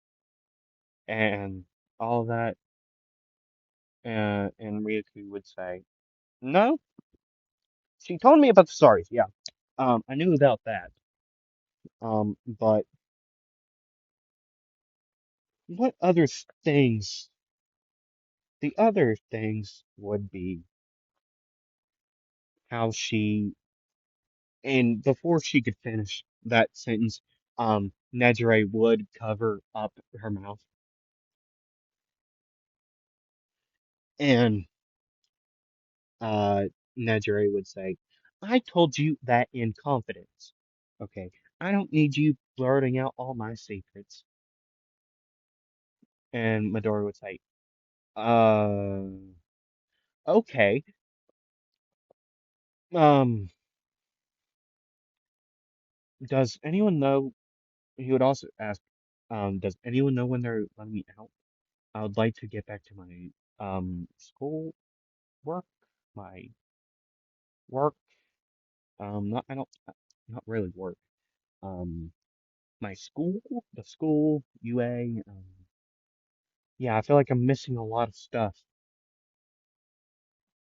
and all that? And Ryuku would say, no, she told me about the sorries. Yeah. I knew about that. But what other things? The other things would be how she, and before she could finish that sentence, Nejire would cover up her mouth, and uh, Nejire would say, I told you that in confidence. Okay, I don't need you blurting out all my secrets. And Midori would say, uh, okay. Um, does anyone know? He would also ask, does anyone know when they're letting me out? I would like to get back to my school work, my work, not I don't not really work. Um, my school, the school, UA. Yeah, I feel like I'm missing a lot of stuff.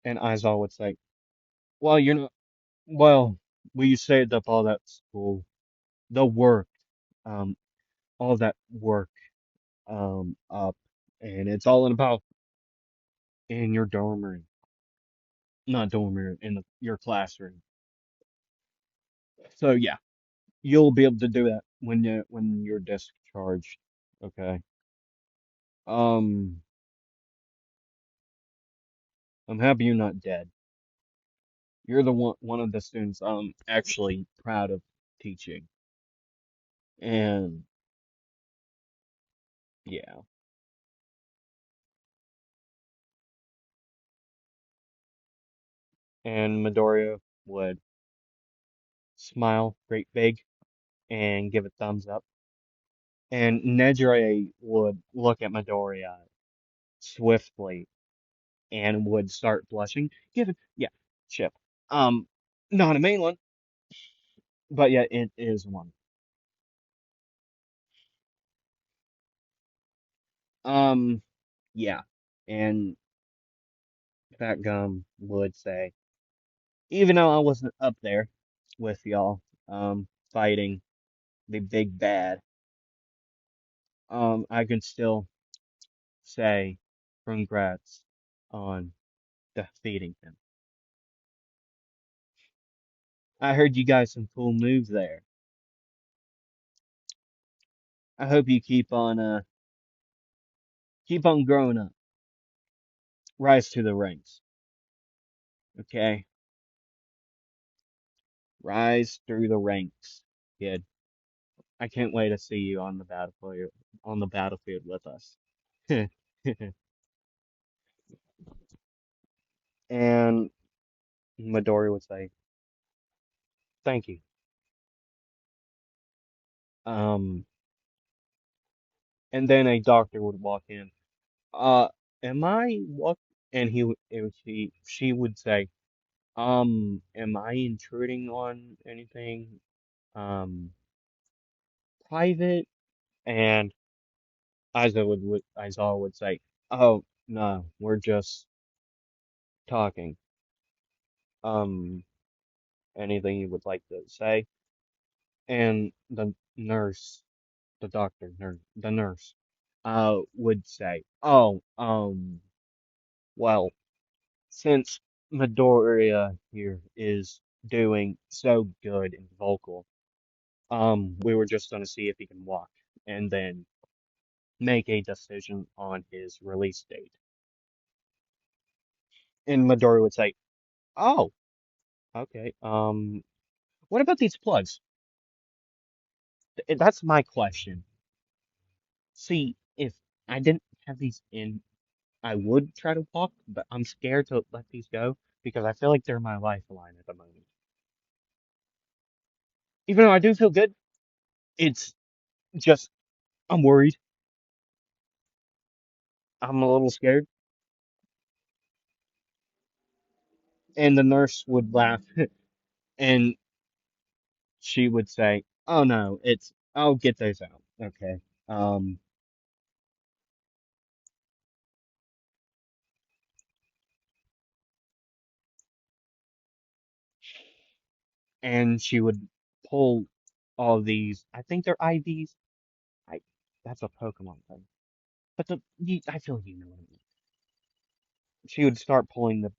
And Izal would say, well, you're not. Well, we saved up all that school, the work, um, all that work, up, and it's all in about in your dorm room, not dorm room, in your classroom. So yeah, you'll be able to do that when you're discharged. Okay. Um, I'm happy you're not dead. You're the one of the students I'm actually proud of teaching. And yeah. And Midoriya would smile great big and give a thumbs up. And Nejire would look at Midoriya swiftly and would start blushing. Give it, yeah, chip. Um, Not a main one, but yeah, it is one. Um, yeah, and Fat Gum would say, even though I wasn't up there with y'all, fighting the big bad, I can still say congrats on defeating him. I heard you guys some cool moves there. I hope you keep on growing up. Rise to the ranks. Okay? Rise through the ranks, kid. I can't wait to see you on the battlefield with us. And Midori would say, "Thank you." Um, and then a doctor would walk in. Uh, am I what? And she would say, am I intruding on anything, um, private?" And Aizawa would say, "Oh, no, we're just talking. Um, Anything you would like to say?" And the nurse, would say, "Oh, well, since Midoriya here is doing so good and vocal, we were just gonna see if he can walk and then make a decision on his release date." And Midori would say, "Oh, okay. What about these plugs? That's my question. See, if I didn't have these in, I would try to walk, but I'm scared to let these go because I feel like they're my lifeline at the moment. Even though I do feel good, it's just I'm worried. I'm a little scared." And the nurse would laugh and she would say, "Oh no, I'll get those out. Okay." Um, and she would pull all these, I think they're IVs. I That's a Pokemon thing. But I feel you know what I mean. She would start pulling the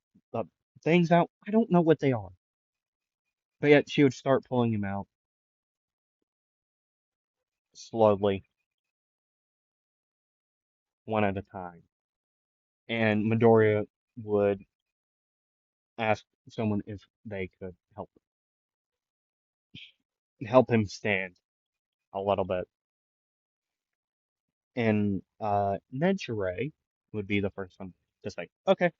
things out. I don't know what they are, but yet she would start pulling them out slowly, one at a time. And Midoriya would ask someone if they could help him stand a little bit. And Nejire would be the first one to say, "Okay."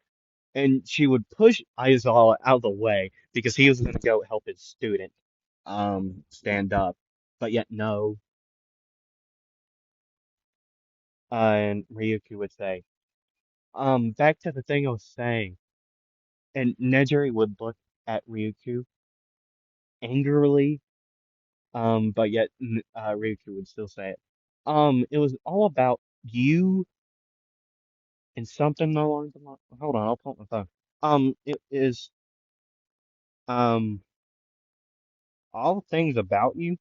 And she would push Aizawa out of the way because he was going to go help his student stand up. But yet, no. And Ryuki would say, back to the thing I was saying. And Nejire would look at Ryuki angrily, but yet Ryuki would still say it. It was all about you and something along the line. Hold on, I'll pull up my phone. It is um all things about you,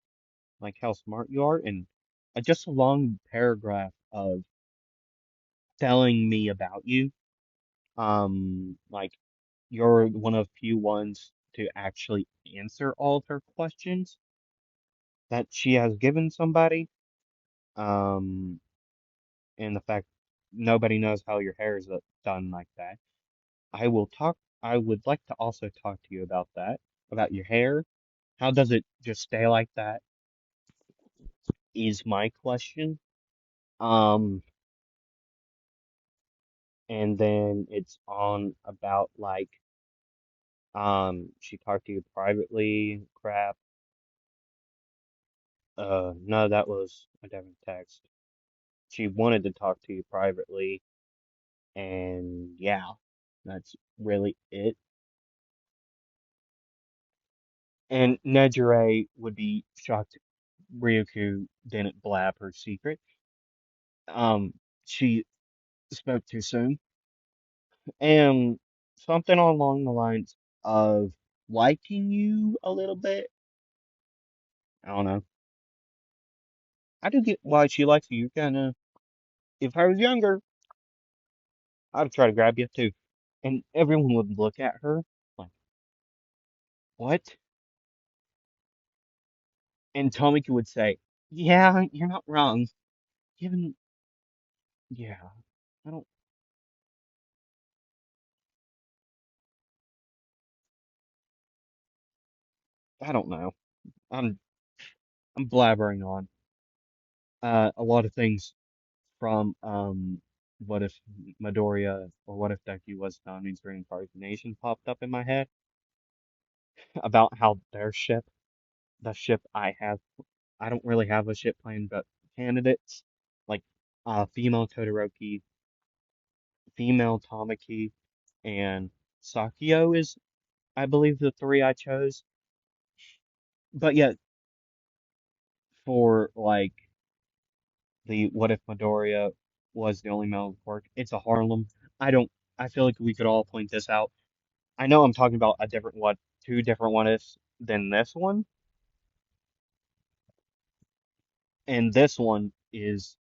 like how smart you are, and just a long paragraph of telling me about you. Like you're one of few ones to actually answer all of her questions that she has given somebody. Um, and the fact nobody knows how your hair is done like that. I will talk I would like to also talk to you about that, about your hair. How does it just stay like that? Is my question. Um, and then it's on about like, she talked to you privately, crap. No, that was a different text. She wanted to talk to you privately, and yeah, that's really it. And Nejire would be shocked Ryuku didn't blab her secret. She spoke too soon, and something along the lines of liking you a little bit. I don't know. I do get why she likes you. Kind of. If I was younger, I'd try to grab you too. And everyone would look at her like, "What?" And Tomika would say, "Yeah, you're not wrong. Given, yeah, I don't, I don't know. I'm, I'm blabbering on. A lot of things from what if Midoriya or what if Deku was Nami's reincarnation popped up in my head about how their ship, the ship I have, I don't really have a ship plan, but candidates like female Todoroki, female Tamaki, and Sakio is, I believe, the three I chose. But yet, for like the what if Midoriya was the only male of work, it's a Harlem. I don't. I feel like we could all point this out. I know I'm talking about a different what, two different what ifs than this one, and this one is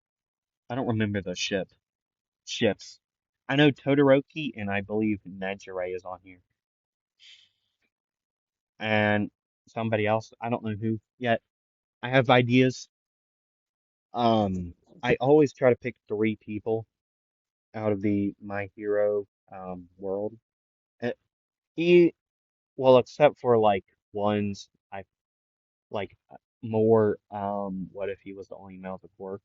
I don't remember the ships. I know Todoroki and I believe Nejire is on here, and somebody else. I don't know who yet. I have ideas. I always try to pick three people out of the My Hero world. Uh, He, well, except for like ones I like more. What if he was the only male to work?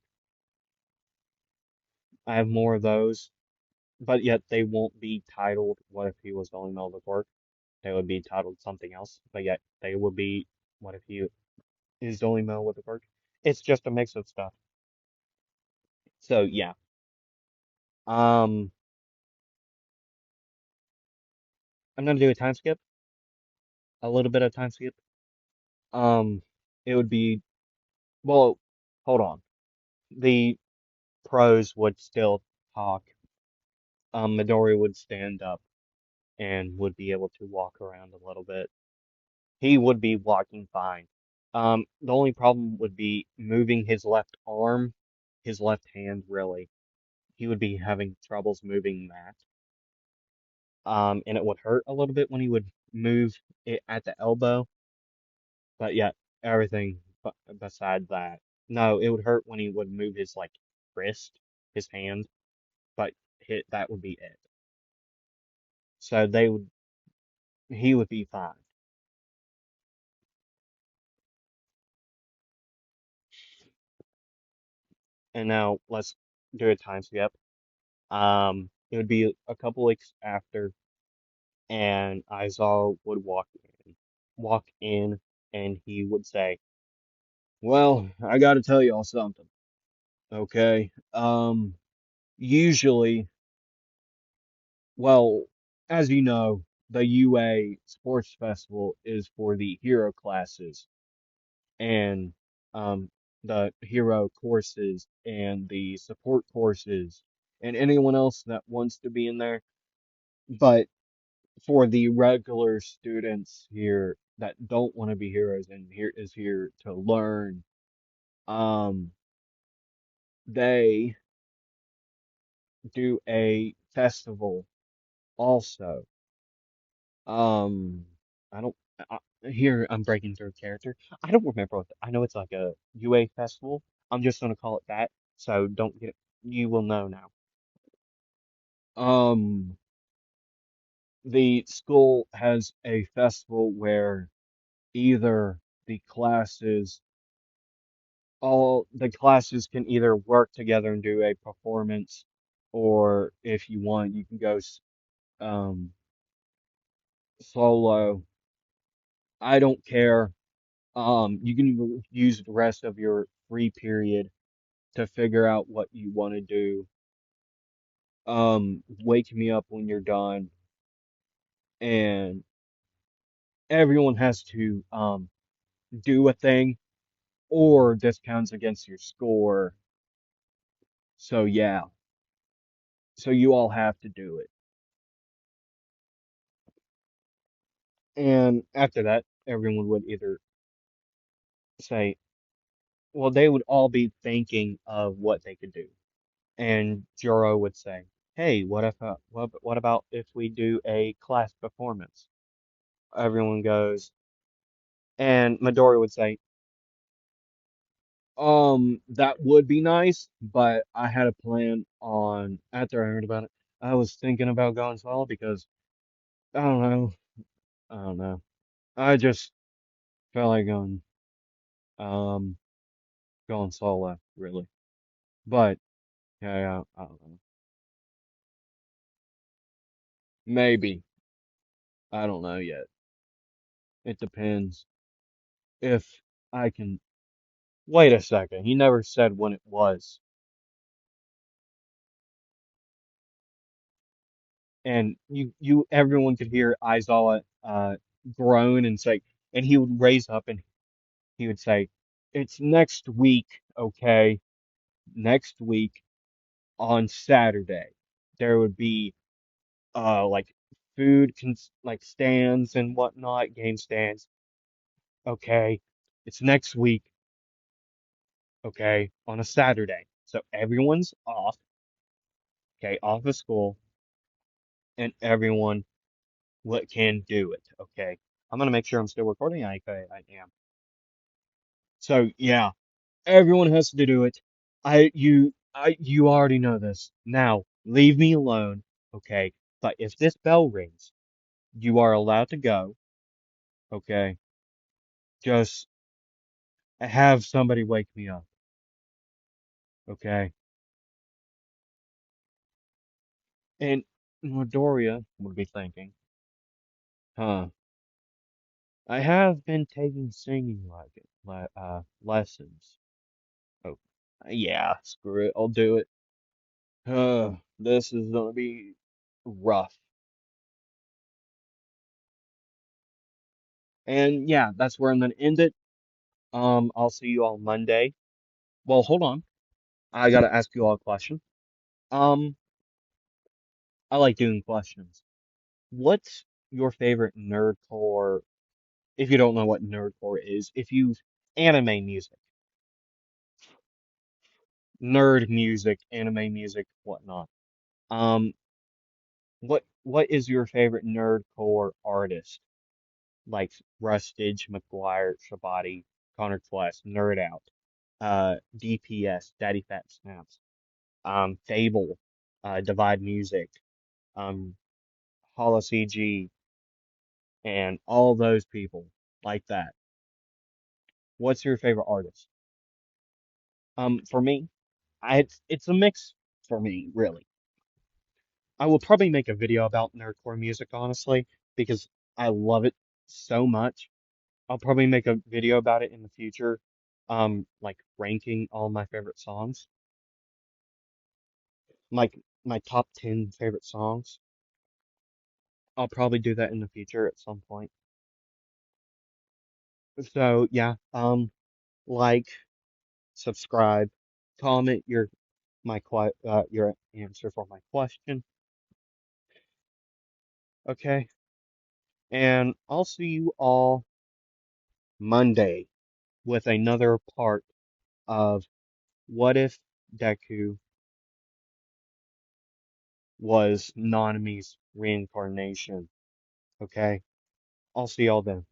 I have more of those, but yet they won't be titled What if he was the only male to work? They would be titled something else, but yet they would be What if he is the only male with the work? It's just a mix of stuff. So yeah. Um, I'm gonna do a time skip, a little bit of time skip. Um, it would be, well, hold on. The pros would still talk. Midori would stand up and would be able to walk around a little bit. He would be walking fine. The only problem would be moving his left arm, his left hand, really. He would be having troubles moving that. And it would hurt a little bit when he would move it at the elbow, but yeah, everything beside that. No, it would hurt when he would move his like wrist, his hand, but that would be it. So he would be fine. And now let's do a time skip. It would be a couple weeks after, and Izal would walk in, and he would say, "Well, I got to tell y'all something, okay? Usually, well, as you know, the UA Sports Festival is for the hero classes and um the hero courses and the support courses and anyone else that wants to be in there. But for the regular students here that don't want to be heroes and here to learn, um, they do a festival also. Um, I don't. Here I'm breaking through character. I don't remember I know it's like a UA festival. I'm just gonna call it that. So don't get. You will know now. Um, the school has a festival where either the classes all the classes can either work together and do a performance, or if you want, you can go um solo. I don't care. You can use the rest of your free period to figure out what you want to do. Wake me up when you're done, and everyone has to do a thing, or this counts against your score. So yeah, so you all have to do it. And after that, everyone would either say, well, they would all be thinking of what they could do. And Joro would say, hey, what about if we do a class performance? Everyone goes, and Midori would say, that would be nice, but I had a plan on after I heard about it. I was thinking about going solo because I don't know, I don't know. I just felt like um going solo, really. But yeah, I don't know. Maybe. I don't know yet. It depends if I can. Wait a second. He never said when it was. And everyone could hear Aizawa groan and say, and he would raise up and he would say, "It's next week, okay? Next week on Saturday. There would be like like stands and whatnot, game stands. Okay, it's next week, okay, on a Saturday. So everyone's off, okay, off of school, and everyone what can do it, okay. I'm gonna make sure I'm still recording. I am. So yeah, everyone has to do it. You already know this. Now leave me alone, okay. But if this bell rings, you are allowed to go, okay. Just have somebody wake me up, okay. And Midoriya would be thinking, huh? I have been taking singing lessons. Oh, yeah, screw it. I'll do it. This is gonna be rough. And yeah, that's where I'm gonna end it. I'll see you all Monday. Well, hold on. I gotta ask you all a question. Um, I like doing questions. What's your favorite nerdcore? If you don't know what nerdcore is, if you anime music, nerd music, anime music, whatnot. Um, what is your favorite nerdcore artist? Like Rustage, McGuire, Shabati, Connor Quest, Nerd Out, DPS, Daddy Fat Snaps, Fable, Divide Music, um, Hollow CG, and all those people like that. What's your favorite artist? For me, it's a mix for me, really. I will probably make a video about nerdcore music, honestly, because I love it so much. I'll probably make a video about it in the future, like ranking all my favorite songs, like my top 10 favorite songs. I'll probably do that in the future at some point. So yeah, like, subscribe, comment your answer for my question, okay? And I'll see you all Monday with another part of What If Deku was Nanami's reincarnation, okay? I'll see y'all then.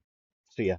See ya.